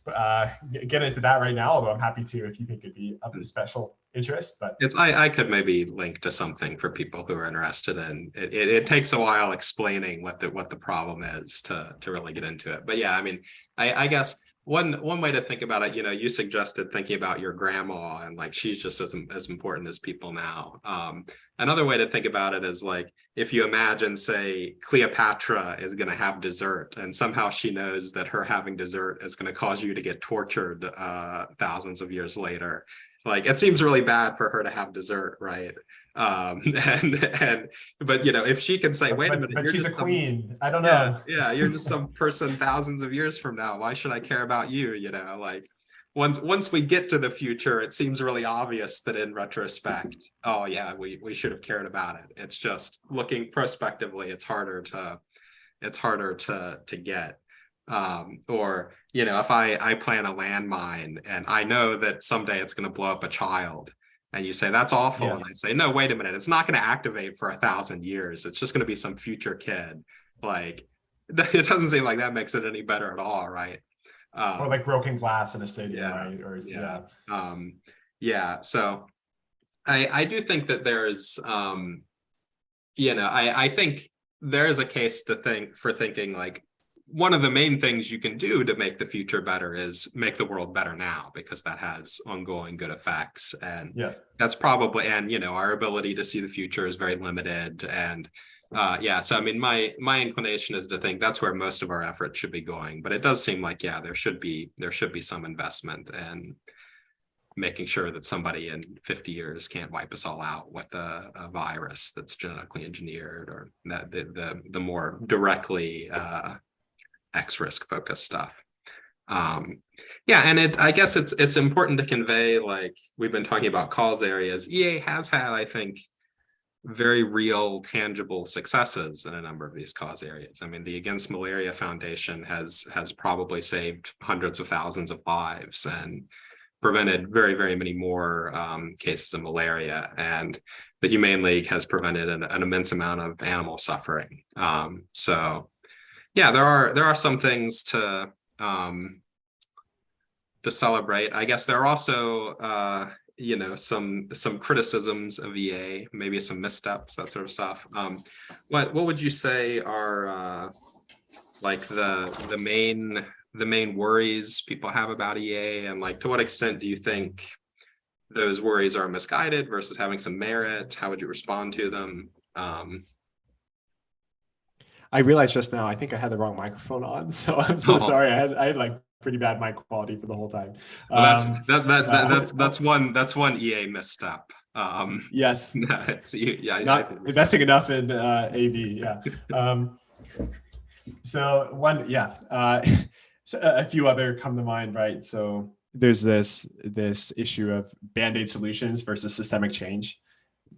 to get into that right now, although I'm happy to if you think it'd be of special interest. But I could maybe link to something for people who are interested in it. It takes a while explaining what the problem is to really get into it. But yeah, I mean, I guess one way to think about it, you suggested thinking about your grandma and she's just as important as people now. Another way to think about it is if you imagine, say, Cleopatra is going to have dessert, and somehow she knows that her having dessert is going to cause you to get tortured thousands of years later. It seems really bad for her to have dessert, right? But if she can say, wait a minute, but she's a queen. I don't know. Yeah, you're just some person thousands of years from now. Why should I care about you? Once we get to the future, it seems really obvious that in retrospect, oh yeah, we should have cared about it. It's just looking prospectively, it's harder to get. Or, you know, if I plant a landmine and I know that someday it's going to blow up a child, and you say that's awful, and Yes. I say, no, wait a minute, it's not going to activate for 1,000 years. It's just going to be some future kid. Like, it doesn't seem like that makes it any better at all, right? Or like broken glass in a stadium, Yeah, right? Or yeah, yeah. yeah. So I do think that there's you know, I think there is a case to think for thinking like one of the main things you can do to make the future better is make the world better now, because that has ongoing good effects. And Yes. that's probably, and you know, our ability to see the future is very limited. And yeah, so I mean, my inclination is to think that's where most of our effort should be going. But it does seem like, yeah, there should be some investment and making sure that somebody in 50 years can't wipe us all out with a virus that's genetically engineered, or that the more directly X-risk focused stuff. Yeah, and I guess it's important to convey, like we've been talking about cause areas. EA has had, I think, very real, tangible successes in a number of these cause areas. I mean, the Against Malaria Foundation has probably saved hundreds of thousands of lives and prevented very, very many more cases of malaria. And the Humane League has prevented an immense amount of animal suffering. So yeah, there are some things to celebrate. I guess there are also you know, some criticisms of EA, maybe some missteps, that sort of stuff. What would you say are like the main worries people have about EA, and like to what extent do you think those worries are misguided versus having some merit? How would you respond to them? I realized just now, I think I had the wrong microphone on, so I'm so Oh, sorry. I had like pretty bad mic quality for the whole time. well, that's one EA misstep. Yes, yeah, not investing enough in AV. Yeah. So one, yeah. So a few other come to mind, right? So there's this issue of band-aid solutions versus systemic change.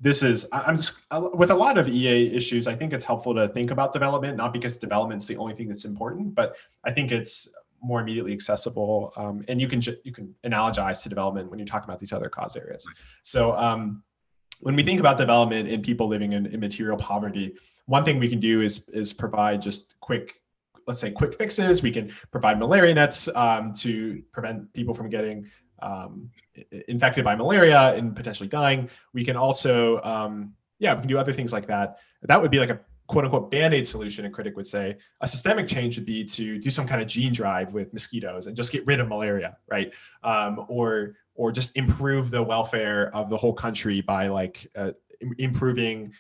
This is, I'm just, with a lot of EA issues, I think it's helpful to think about development, not because development's the only thing that's important, but I think it's more immediately accessible. And you can analogize to development when you talk about these other cause areas. So when we think about development and people living in material poverty, one thing we can do is provide just let's say quick fixes. We can provide malaria nets to prevent people from getting infected by malaria and potentially dying. We can also, yeah, we can do other things like that. That would be like a quote unquote band-aid solution, a critic would say. A systemic change would be to do some kind of gene drive with mosquitoes and just get rid of malaria, right? Or just improve the welfare of the whole country by like improving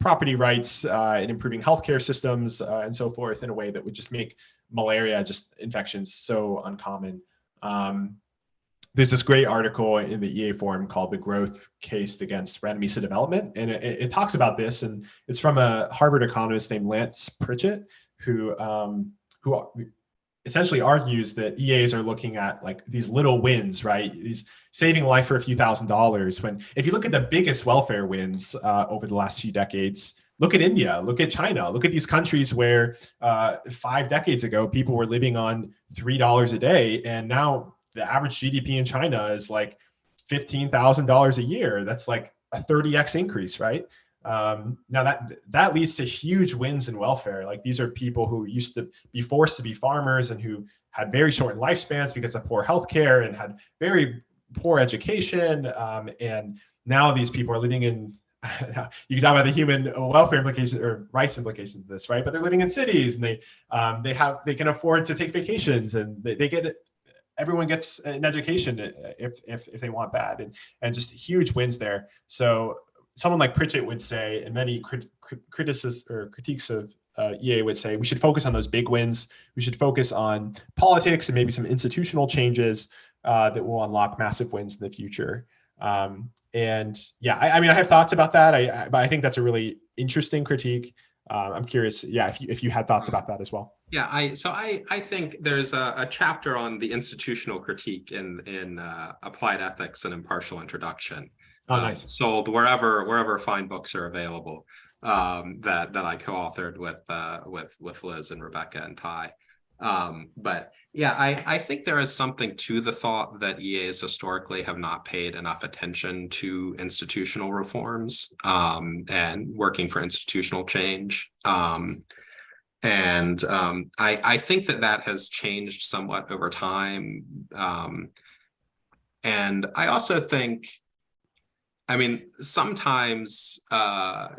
property rights and improving healthcare systems and so forth in a way that would just make malaria just infections so uncommon. There's this great article in the EA forum called "The Growth Case Against Randomized Development," and it talks about this, and it's from a Harvard economist named Lance Pritchett, who essentially argues that EAs are looking at like these little wins, right? These saving life for a few $1,000s. When if you look at the biggest welfare wins over the last few decades, look at India, look at China, look at these countries where 5 decades ago people were living on $3 a day, and now the average GDP in China is like $15,000 a year. That's like a 30x increase, right? Now that leads to huge wins in welfare. Like these are people who used to be forced to be farmers and who had very short lifespans because of poor healthcare and had very poor education. And now these people are living in, you can talk about the human welfare implications or rights implications of this, right? But they're living in cities and they can afford to take vacations and they get it. Everyone gets an education if they want that, and just huge wins there. So someone like Pritchett would say, and many critiques of EA would say, we should focus on those big wins. We should focus on politics and maybe some institutional changes that will unlock massive wins in the future. And yeah, I mean, I have thoughts about that. But I think that's a really interesting critique. I'm curious, yeah, if you had thoughts about that as well. Yeah, I think there's a chapter on the institutional critique in Applied Ethics and Impartial Introduction. Oh, nice. Sold wherever fine books are available. That I co-authored with Liz and Rebecca and Ty. But yeah, I think there is something to the thought that EAs historically have not paid enough attention to institutional reforms, and working for institutional change. I think that has changed somewhat over time. And I also think, I mean, sometimes the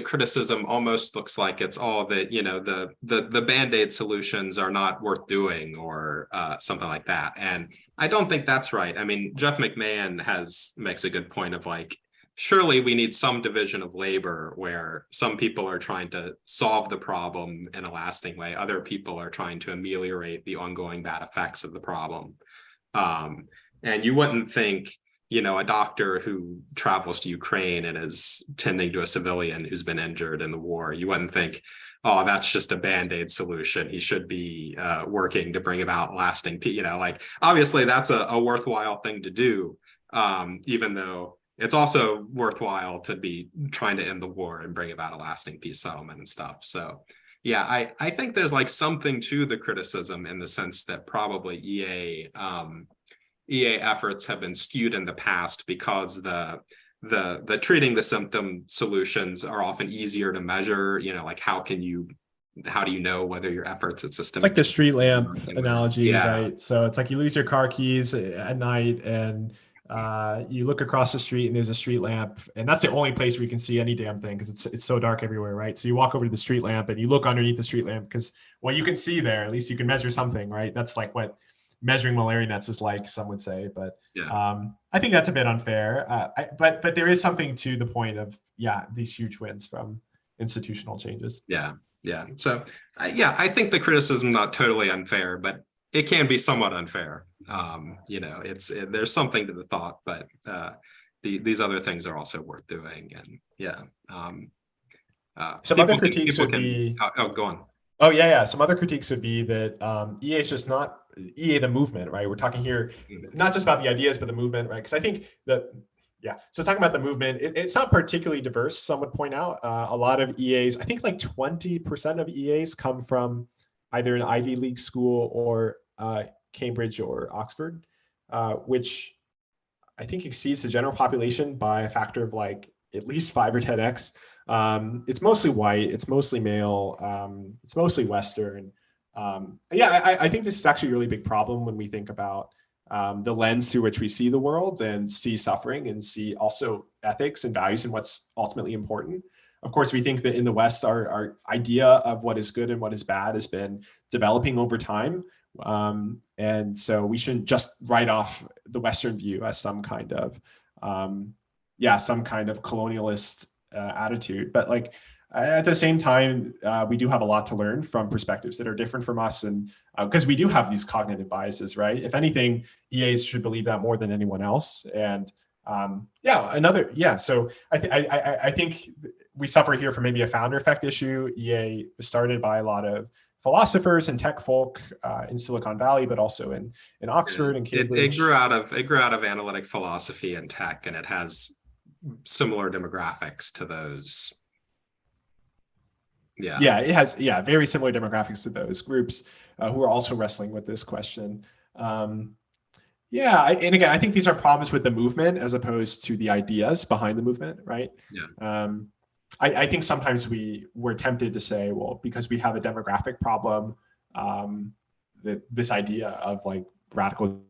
criticism almost looks like it's all that, the Band-Aid solutions are not worth doing, or something like that. And I don't think that's right. I mean, Jeff McMahon makes a good point of like, surely we need some division of labor where some people are trying to solve the problem in a lasting way. Other people are trying to ameliorate the ongoing bad effects of the problem. And you wouldn't think, a doctor who travels to Ukraine and is tending to a civilian who's been injured in the war, you wouldn't think, oh, that's just a Band-Aid solution. He should be working to bring about lasting peace. Like, obviously that's a worthwhile thing to do, even though it's also worthwhile to be trying to end the war and bring about a lasting peace settlement and stuff. So yeah, I think there's like something to the criticism in the sense that probably EA efforts have been skewed in the past because the treating the symptom solutions are often easier to measure. Like, how do you know whether your efforts at systemic? It's like the street lamp analogy, yeah. right? So it's like you lose your car keys at night, and you look across the street and there's a street lamp, and that's the only place where you can see any damn thing because it's so dark everywhere, right? So you walk over to the street lamp and you look underneath the street lamp because what you can see there, at least you can measure something, right? That's like what measuring malaria nets is like, some would say. But yeah. I think that's a bit unfair. But there is something to the point of, these huge wins from institutional changes. Yeah. So I think the criticism is not totally unfair, but it can be somewhat unfair. There's something to the thought, but these other things are also worth doing. And some other critiques would be. Oh, go on. Oh yeah. Some other critiques would be that EA is just not EA the movement, right? We're talking here not just about the ideas, but the movement, right? Because I think that, so talking about the movement, it's not particularly diverse. Some would point out a lot of EAs. I think like 20% of EAs come from either an Ivy League school or Cambridge or Oxford, which I think exceeds the general population by a factor of like at least 5 or 10x. It's mostly white, it's mostly male, it's mostly Western. I think this is actually a really big problem when we think about the lens through which we see the world and see suffering and see also ethics and values and what's ultimately important. Of course, we think that in the West, our idea of what is good and what is bad has been developing over time. And so we shouldn't just write off the Western view as some kind of colonialist attitude. But like at the same time, we do have a lot to learn from perspectives that are different from us, and because we do have these cognitive biases, right? If anything, EAs should believe that more than anyone else. And so I think we suffer here from maybe a founder effect issue. EA was started by a lot of philosophers and tech folk in Silicon Valley, but also in Oxford and Cambridge. It grew out of analytic philosophy and tech, and it has similar demographics to those. It has very similar demographics to those groups who are also wrestling with this question. And again, I think these are problems with the movement as opposed to the ideas behind the movement, right? I think sometimes we're tempted to say, well, because we have a demographic problem, that this idea of like radical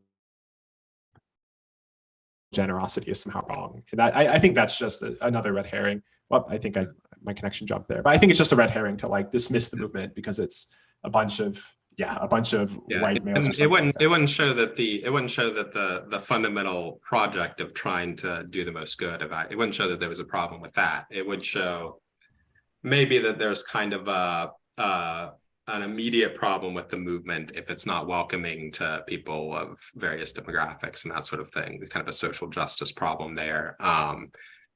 generosity is somehow wrong. And I think that's just another red herring. Well, I think my connection jumped there, but I think it's just a red herring to like dismiss the movement because it's a bunch of white males. It wouldn't show that the fundamental project of trying to do the most good it wouldn't show that there was a problem with that. It would show maybe that there's kind of an immediate problem with the movement if it's not welcoming to people of various demographics and that sort of thing. Kind of a social justice problem there.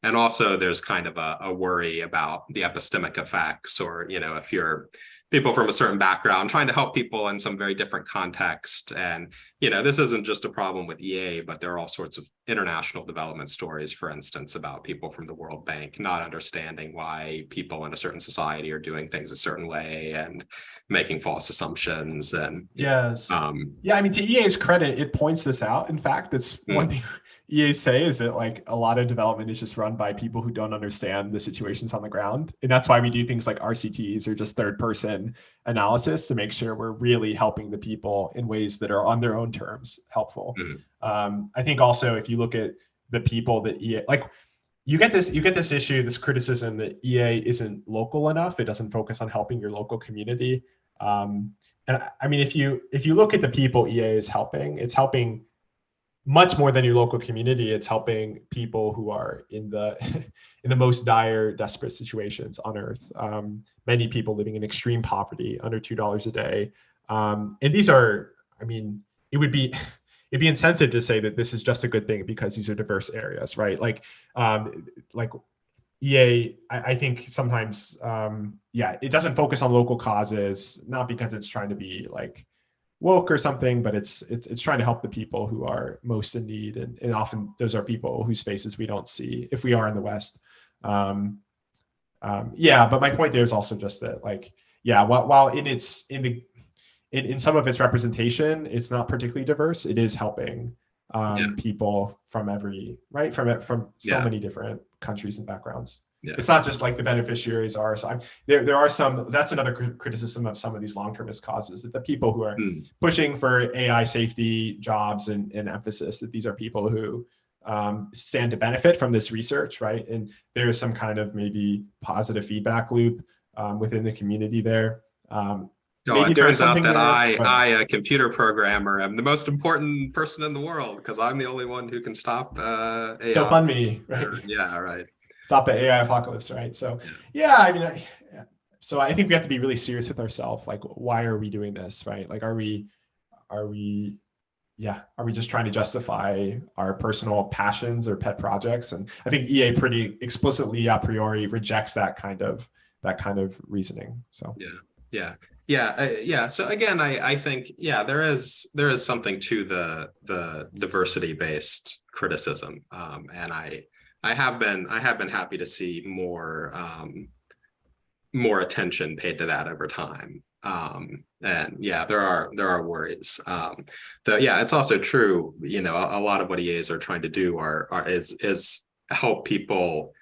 And also there's kind of a worry about the epistemic effects, or, if you're people from a certain background, trying to help people in some very different context. And, this isn't just a problem with EA, but there are all sorts of international development stories, for instance, about people from the World Bank not understanding why people in a certain society are doing things a certain way and making false assumptions. And yes. Yeah, I mean, to EA's credit, it points this out. In fact, it's one thing EA say is that like a lot of development is just run by people who don't understand the situations on the ground. And that's why we do things like RCTs or just third person analysis to make sure we're really helping the people in ways that are on their own terms helpful. I think also if you look at the people that EA, like you get this issue, this criticism that EA isn't local enough. It doesn't focus on helping your local community. And I mean, if you look at the people EA is helping, it's helping much more than your local community. It's helping people who are in the in the most dire, desperate situations on Earth. Many people living in extreme poverty, under $2 a day. And these are, I mean, it'd be insensitive to say that this is just a good thing because these are diverse areas, right? Like EA, I think sometimes, it doesn't focus on local causes, not because it's trying to be like woke or something, but it's trying to help the people who are most in need, and often those are people whose faces we don't see if we are in the West. But my point there is also just that, like, while in some of its representation, it's not particularly diverse. It is helping people from from so many different countries and backgrounds. It's not just like the beneficiaries are. So there are some. That's another criticism of some of these long-termist causes, that the people who are pushing for AI safety jobs and emphasis, that these are people who stand to benefit from this research, right? And there is some kind of maybe positive feedback loop within the community there. It turns out that I, a computer programmer, am the most important person in the world because I'm the only one who can stop AI. So fund me, right? Yeah, right. Stop the AI apocalypse, right? So I mean, so I think we have to be really serious with ourselves. Like, why are we doing this, right? Like, are we just trying to justify our personal passions or pet projects? And I think EA pretty explicitly a priori rejects that kind of reasoning. So So again, I think there is something to the diversity based criticism, and I have been happy to see more attention paid to that over time. And there are worries. It's also true, a lot of what EAs are trying to do is help people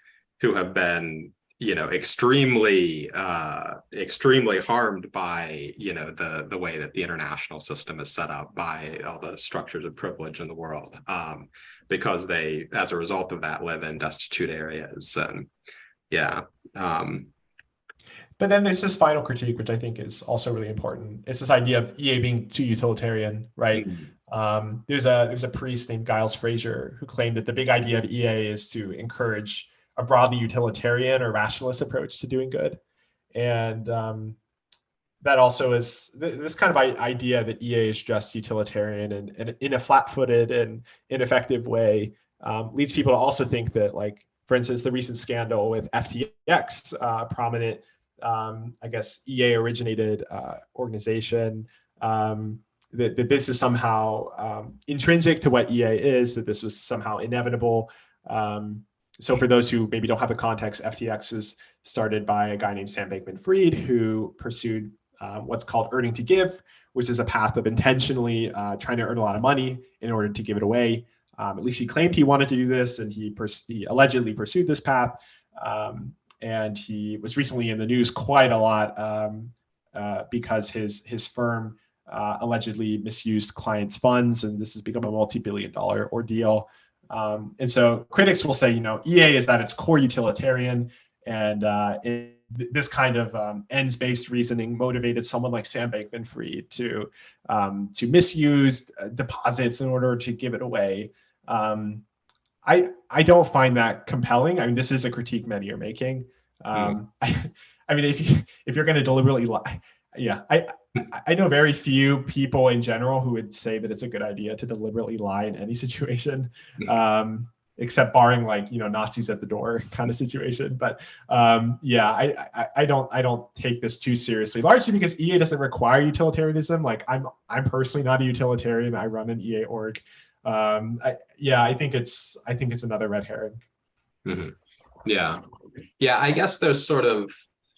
who have been extremely harmed by the way that the international system is set up, by all the structures of privilege in the world, because they, as a result of that, live in destitute areas. And but then there's this final critique, which I think is also really important. It's this idea of EA being too utilitarian, right? There's a priest named Giles Fraser who claimed that the big idea of EA is to encourage a broadly utilitarian or rationalist approach to doing good. And that also is this kind of idea that EA is just utilitarian and in a flat-footed and ineffective way leads people to also think that, like, for instance, the recent scandal with FTX, prominent, I guess, EA-originated organization, that this is somehow intrinsic to what EA is, that this was somehow inevitable. So for those who maybe don't have the context, FTX is started by a guy named Sam Bankman-Fried, who pursued what's called earning to give, which is a path of intentionally trying to earn a lot of money in order to give it away. At least he claimed he wanted to do this, and he allegedly pursued this path. And he was recently in the news quite a lot because his firm allegedly misused clients' funds, and this has become a multi-billion-dollar ordeal. And so critics will say, EA is at its core utilitarian, and this kind of ends-based reasoning motivated someone like Sam Bankman-Fried to misuse deposits in order to give it away. I don't find that compelling. I mean, this is a critique many are making. I mean, if you're going to deliberately lie, I know very few people in general who would say that it's a good idea to deliberately lie in any situation. except barring like, Nazis at the door kind of situation. But yeah, I don't take this too seriously, largely because EA doesn't require utilitarianism. Like I'm personally not a utilitarian. I run an EA org. I think it's another red herring. Mm-hmm. Yeah, I guess there's sort of,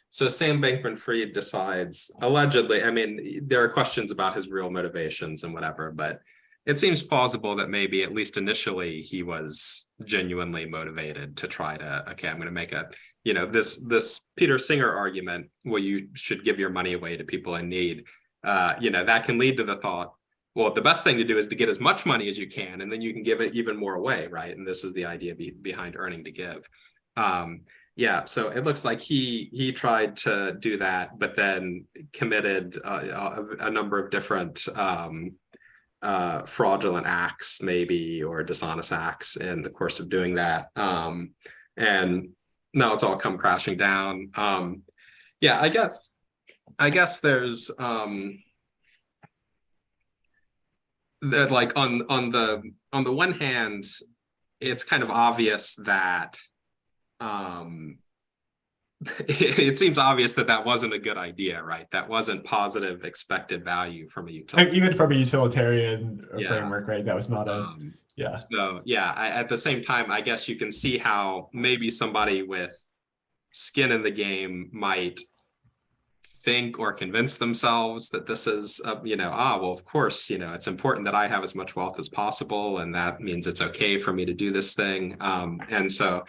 so Sam Bankman-Fried decides, allegedly, I mean, there are questions about his real motivations and whatever, but it seems plausible that maybe at least initially he was genuinely motivated to try to, okay, I'm going to make a, this Peter Singer argument, well, you should give your money away to people in need. That can lead to the thought, well, the best thing to do is to get as much money as you can, and then you can give it even more away, right? And this is the idea behind earning to give. So it looks like he tried to do that, but then committed a number of different fraudulent acts, maybe, or dishonest acts in the course of doing that. And now it's all come crashing down. I guess there's that, like, on the one hand, it's kind of obvious that it seems obvious that wasn't a good idea, right? That wasn't positive expected value from a utilitarian. Even from a utilitarian framework, right? That was not So at the same time, I guess you can see how maybe somebody with skin in the game might think or convince themselves that this is, well, of course, it's important that I have as much wealth as possible, and that means it's okay for me to do this thing. And so,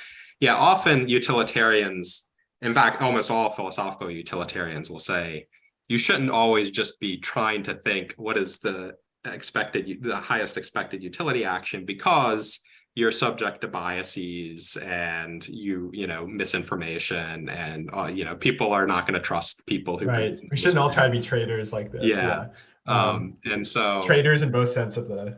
often utilitarians, in fact, almost all philosophical utilitarians will say, you shouldn't always just be trying to think what is the highest expected utility action, because you're subject to biases and misinformation, and people are not going to trust people who we shouldn't all try to be traders like this. And so traders in both sense of the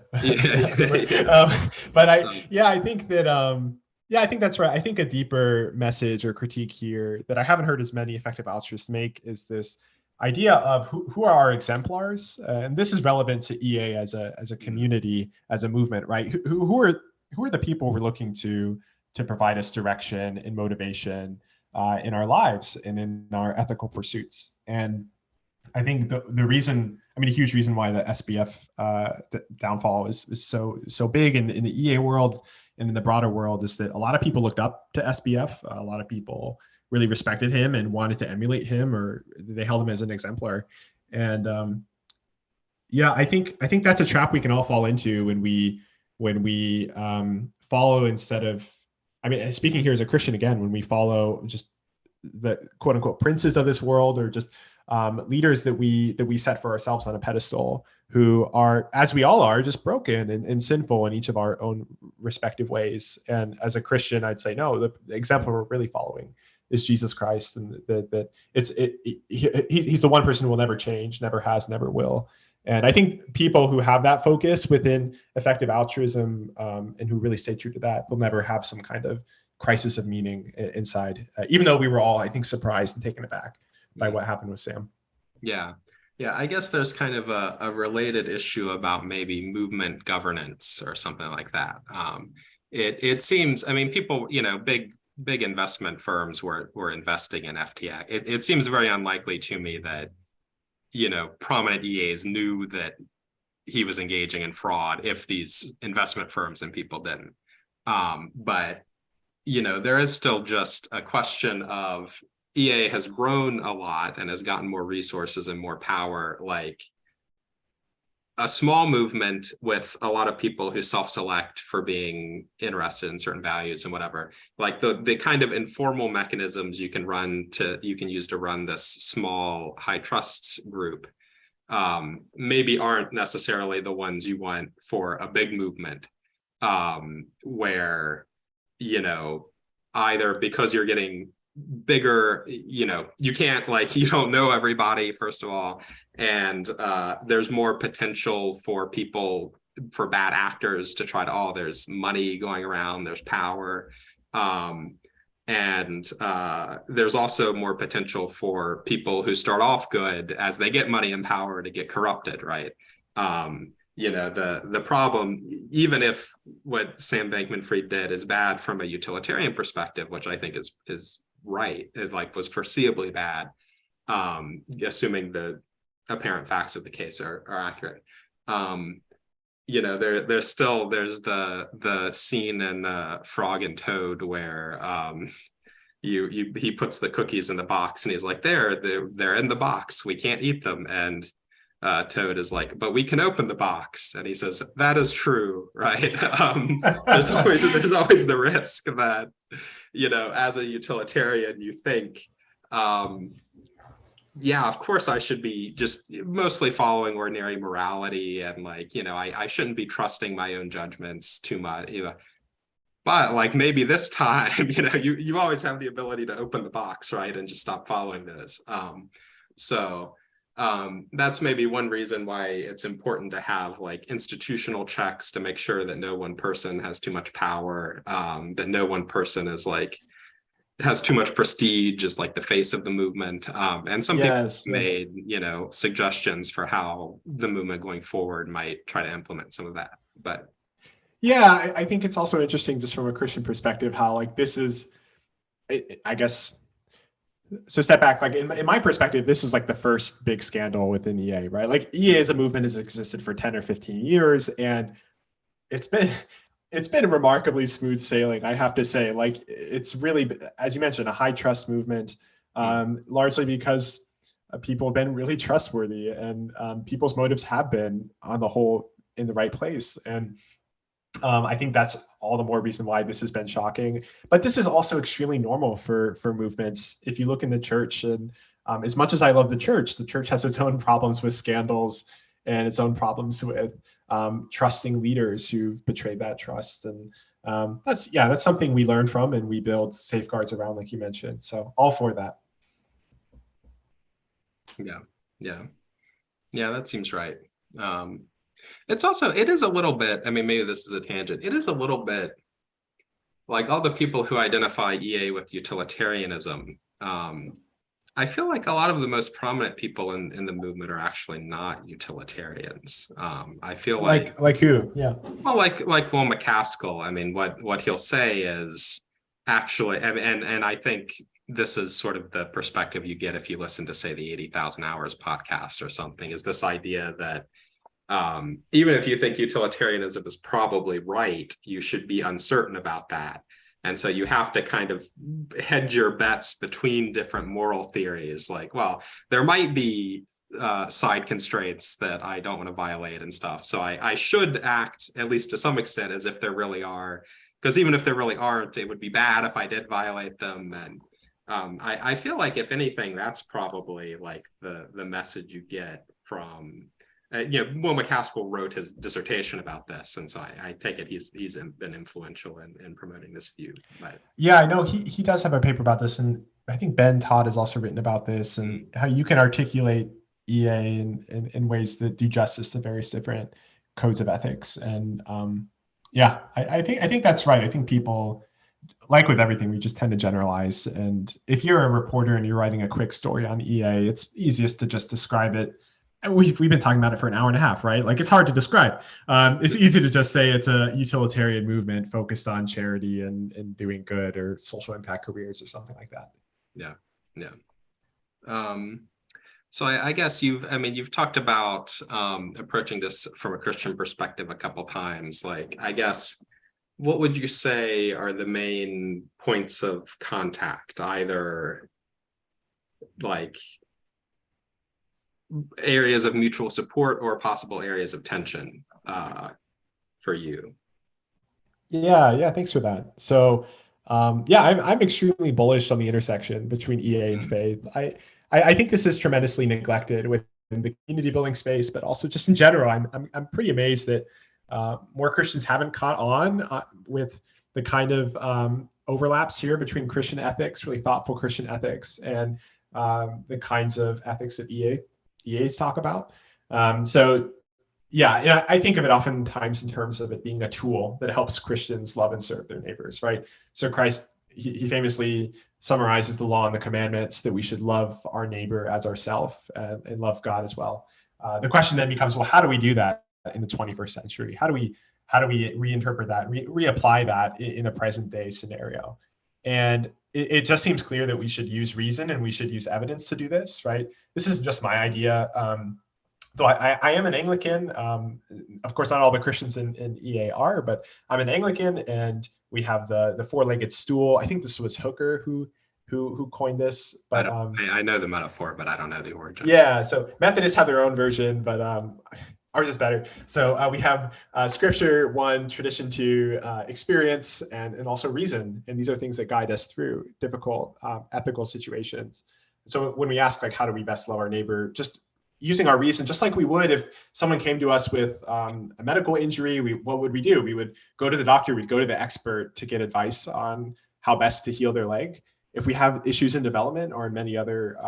I think that's right. I think a deeper message or critique here that I haven't heard as many effective altruists make is this idea of who are our exemplars, and this is relevant to EA as a community, as a movement, right? Who are the people we're looking to provide us direction and motivation in our lives and in our ethical pursuits? And I think the reason, a huge reason why the SBF downfall is so big in the EA world and in the broader world is that a lot of people looked up to SBF. A lot of people really respected him and wanted to emulate him, or they held him as an exemplar. And I think that's a trap we can all fall into when we follow, instead of, speaking here as a Christian again, when we follow just the quote unquote princes of this world, or just leaders that we set for ourselves on a pedestal, who are, as we all are, just broken and sinful in each of our own respective ways. And as a Christian, I'd say, no, the example we're really following is Jesus Christ, and that he's the one person who will never change, never has, never will. And I think people who have that focus within effective altruism, and who really stay true to that, will never have some kind of crisis of meaning inside, even though we were all, I think, surprised and taken aback by what happened with Sam. Yeah, I guess there's kind of a related issue about maybe movement governance or something like that. It seems, people, big investment firms were investing in FTX. It seems very unlikely to me that, prominent EAs knew that he was engaging in fraud if these investment firms and people didn't. But, there is still just a question of, EA has grown a lot and has gotten more resources and more power. Like, a small movement with a lot of people who self-select for being interested in certain values and whatever, like the kind of informal mechanisms you can use to run this small high trust group, maybe aren't necessarily the ones you want for a big movement, where, either because you're getting bigger, you can't, you don't know everybody, first of all, and there's more potential for bad actors to try to, there's money going around, there's power, and there's also more potential for people who start off good, as they get money and power, to get corrupted, right? the problem, even if what Sam Bankman-Fried did is bad from a utilitarian perspective, which I think is right, it like was foreseeably bad, assuming the apparent facts of the case are accurate. There's the scene in Frog and Toad where he puts the cookies in the box and he's like, they're in the box, we can't eat them, and Toad is like, but we can open the box, and he says, that is true, right? There's always the risk that, as a utilitarian, you think, yeah, of course I should be just mostly following ordinary morality, and I shouldn't be trusting my own judgments too much, but like maybe this time, you always have the ability to open the box, right, and just stop following those. That's maybe one reason why it's important to have like institutional checks to make sure that no one person has too much power, that no one person has too much prestige, is like the face of the movement. And some people made, suggestions for how the movement going forward might try to implement some of that. But yeah, I think it's also interesting just from a Christian perspective how like this is, I guess, so step back, like in my perspective, this is like the first big scandal within EA, right? Like EA as a movement has existed for 10 or 15 years, and it's been remarkably smooth sailing, I have to say. Like it's really, as you mentioned, a high trust movement, largely because people have been really trustworthy, and people's motives have been on the whole in the right place. And I think that's all the more reason why this has been shocking. But this is also extremely normal for movements. If you look in the church, and as much as I love the church has its own problems with scandals and its own problems with trusting leaders who've betrayed that trust. And that's something we learn from and we build safeguards around, like you mentioned. So all for that. Yeah, that seems right. It is a little bit, I mean, maybe this is a tangent. It is a little bit like all the people who identify EA with utilitarianism. I feel like a lot of the most prominent people in the movement are actually not utilitarians. I feel like who? Yeah. Well, like Will McCaskill. I mean, what he'll say is actually, and I think this is sort of the perspective you get if you listen to, say, the 80,000 Hours podcast or something, is this idea that even if you think utilitarianism is probably right, you should be uncertain about that. And so you have to kind of hedge your bets between different moral theories. Like, well, there might be side constraints that I don't want to violate and stuff. So I should act, at least to some extent, as if there really are. Because even if there really aren't, it would be bad if I did violate them. And I feel like, if anything, that's probably like the message you get from... Will McCaskill wrote his dissertation about this, and so I take it he's been influential in promoting this view. But yeah, I know he does have a paper about this, and I think Ben Todd has also written about this, and how you can articulate EA in ways that do justice to various different codes of ethics. And I think that's right. I think people, like with everything, we just tend to generalize. And if you're a reporter and you're writing a quick story on EA, it's easiest to just describe it. And we've been talking about it for an hour and a half, right? Like, it's hard to describe. It's easy to just say it's a utilitarian movement focused on charity and doing good or social impact careers or something like that. Yeah. So I guess you've talked about approaching this from a Christian perspective a couple times. Like, I guess, what would you say are the main points of contact, either like areas of mutual support or possible areas of tension for you? Yeah, thanks for that. So I'm extremely bullish on the intersection between EA and faith. I think this is tremendously neglected within the community building space, but also just in general. I'm pretty amazed that more Christians haven't caught on with the kind of overlaps here between Christian ethics, really thoughtful Christian ethics, and the kinds of ethics that EAs talk about. I think of it oftentimes in terms of it being a tool that helps Christians love and serve their neighbors, right? So Christ, he famously summarizes the law and the commandments that we should love our neighbor as ourselves and love God as well. The question then becomes, well, how do we do that? in the 21st century? How do we reinterpret that, reapply that in a present day scenario? And it just seems clear that we should use reason and we should use evidence to do this, right? This isn't just my idea. Though I am an Anglican. Of course, not all the Christians in EA are, but I'm an Anglican, and we have the four-legged stool. I think this was Hooker who coined this. But I know the metaphor, but I don't know the origin. Yeah, so Methodists have their own version, but ours is better. So we have scripture, one, tradition, two, experience, and also reason. And these are things that guide us through difficult ethical situations. So when we ask, like, how do we best love our neighbor, just using our reason, just like we would if someone came to us with a medical injury, what would we do? We would go to the doctor, we'd go to the expert to get advice on how best to heal their leg. If we have issues in development or in many other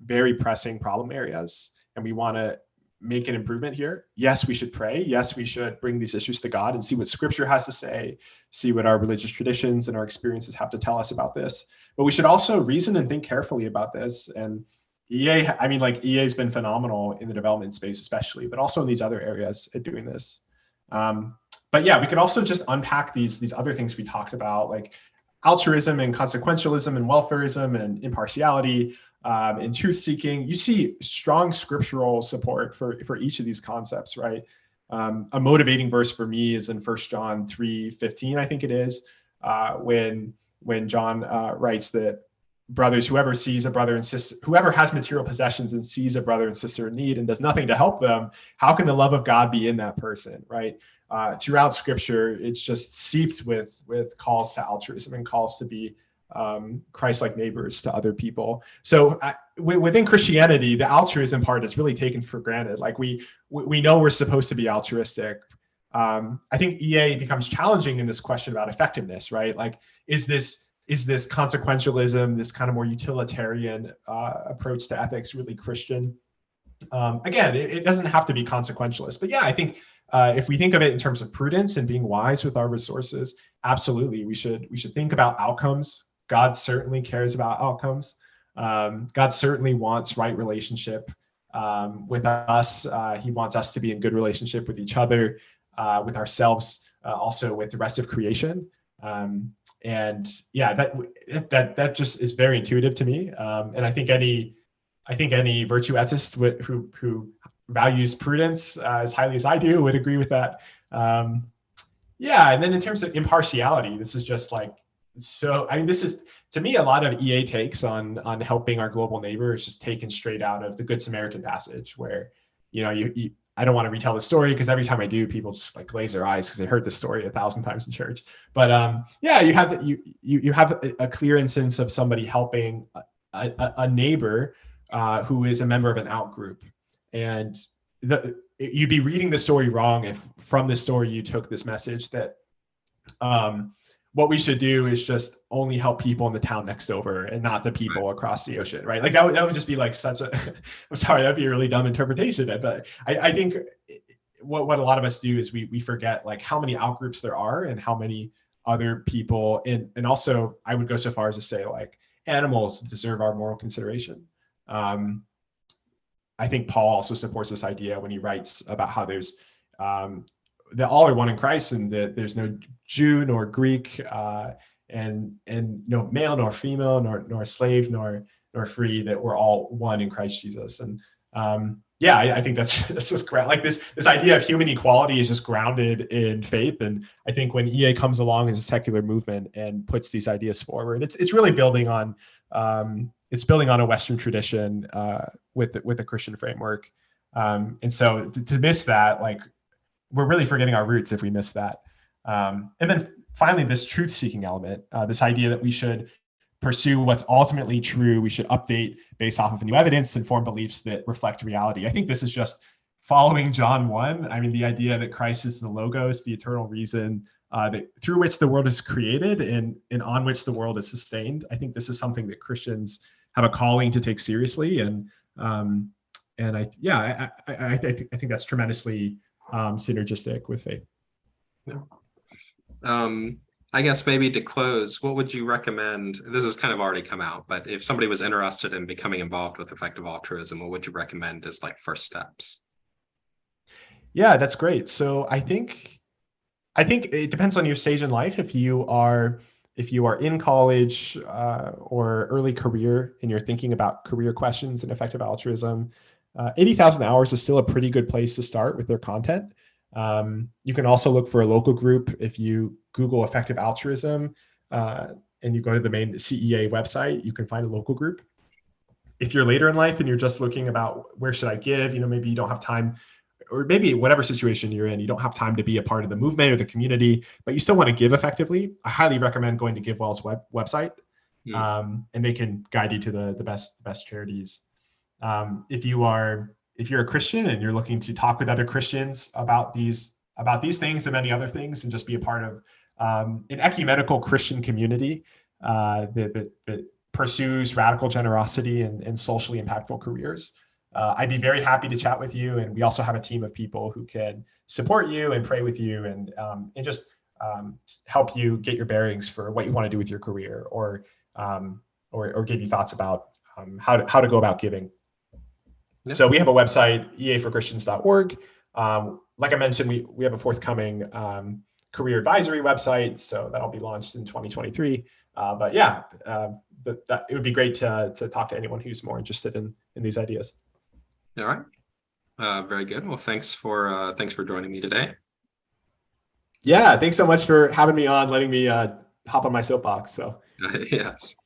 very pressing problem areas, and we want to make an improvement here, yes, we should pray. Yes, we should bring these issues to God and see what scripture has to say, see what our religious traditions and our experiences have to tell us about this. But we should also reason and think carefully about this. And EA, I mean, like, EA's been phenomenal in the development space, especially, but also in these other areas at doing this. But yeah, we could also just unpack these other things we talked about, like altruism and consequentialism and welfarism and impartiality and truth seeking. You see strong scriptural support for each of these concepts, right? A motivating verse for me is in 1 John 3:15, I think it is, when John writes that, brothers, whoever sees a brother and sister, whoever has material possessions and sees a brother and sister in need and does nothing to help them, how can the love of God be in that person, right? Throughout scripture, it's just seeped with calls to altruism and calls to be Christ-like neighbors to other people. So within Christianity, the altruism part is really taken for granted. Like we know we're supposed to be altruistic. I think EA becomes challenging in this question about effectiveness, right? Like, is this consequentialism, this kind of more utilitarian approach to ethics, really Christian? Again, it doesn't have to be consequentialist, but yeah, I think if we think of it in terms of prudence and being wise with our resources, absolutely, we should think about outcomes. God certainly cares about outcomes. God certainly wants right relationship with us. He wants us to be in good relationship with each other, with ourselves, also with the rest of creation. And yeah, that just is very intuitive to me. And I think any virtue ethicist who values prudence as highly as I do would agree with that. Yeah, and then in terms of impartiality, this is just like, so, I mean, this is, to me, a lot of EA takes on helping our global neighbor is just taken straight out of the Good Samaritan passage, where, you know, I don't want to retell the story because every time I do, people just like glaze their eyes because they heard the story 1,000 times in church. But yeah, you have a clear instance of somebody helping a neighbor who is a member of an out group, and you'd be reading the story wrong if from the story you took this message that what we should do is just only help people in the town next over and not the people across the ocean, right? Like that would just be like such a, I'm sorry, that'd be a really dumb interpretation. But I think what a lot of us do is we forget like how many out groups there are and how many other people, and also I would go so far as to say like animals deserve our moral consideration. I think Paul also supports this idea when he writes about how there's that all are one in Christ, and that there's no Jew nor Greek, and no male nor female, nor slave nor free, that we're all one in Christ Jesus. And yeah, I think that's just great. Like this idea of human equality is just grounded in faith. And I think when EA comes along as a secular movement and puts these ideas forward, it's really building on a Western tradition with a Christian framework. And so to miss that, like, we're really forgetting our roots if we miss that. And then finally, this truth-seeking element, this idea that we should pursue what's ultimately true. We should update based off of new evidence and form beliefs that reflect reality. I think this is just following John 1. I mean, the idea that Christ is the Logos, the eternal reason that through which the world is created and on which the world is sustained. I think this is something that Christians have a calling to take seriously. And I think that's tremendously synergistic with faith. Yeah. I guess maybe to close, what would you recommend? This has kind of already come out, but if somebody was interested in becoming involved with effective altruism, what would you recommend as like first steps? Yeah, that's great. So I think it depends on your stage in life. If you are in college or early career and you're thinking about career questions in effective altruism, 80,000 hours is still a pretty good place to start with their content. You can also look for a local group. If you Google effective altruism and you go to the main CEA website, you can find a local group. If you're later in life and you're just looking about where should I give, maybe you don't have time, or maybe whatever situation you're in, you don't have time to be a part of the movement or the community, but you still want to give effectively, I highly recommend going to GiveWell's website, and they can guide you to the best charities. If you're a Christian and you're looking to talk with other Christians about these things and many other things, and just be a part of an ecumenical Christian community that pursues radical generosity and socially impactful careers, I'd be very happy to chat with you. And we also have a team of people who can support you and pray with you and just help you get your bearings for what you want to do with your career, or give you thoughts about how to go about giving. Yeah. So we have a website, eaforchristians.org. Like I mentioned, we have a forthcoming career advisory website, so that'll be launched in 2023. But yeah, that it would be great to talk to anyone who's more interested in these ideas. All right. Very good. Well, thanks for joining me today. Yeah, thanks so much for having me on, letting me hop on my soapbox. So Yes.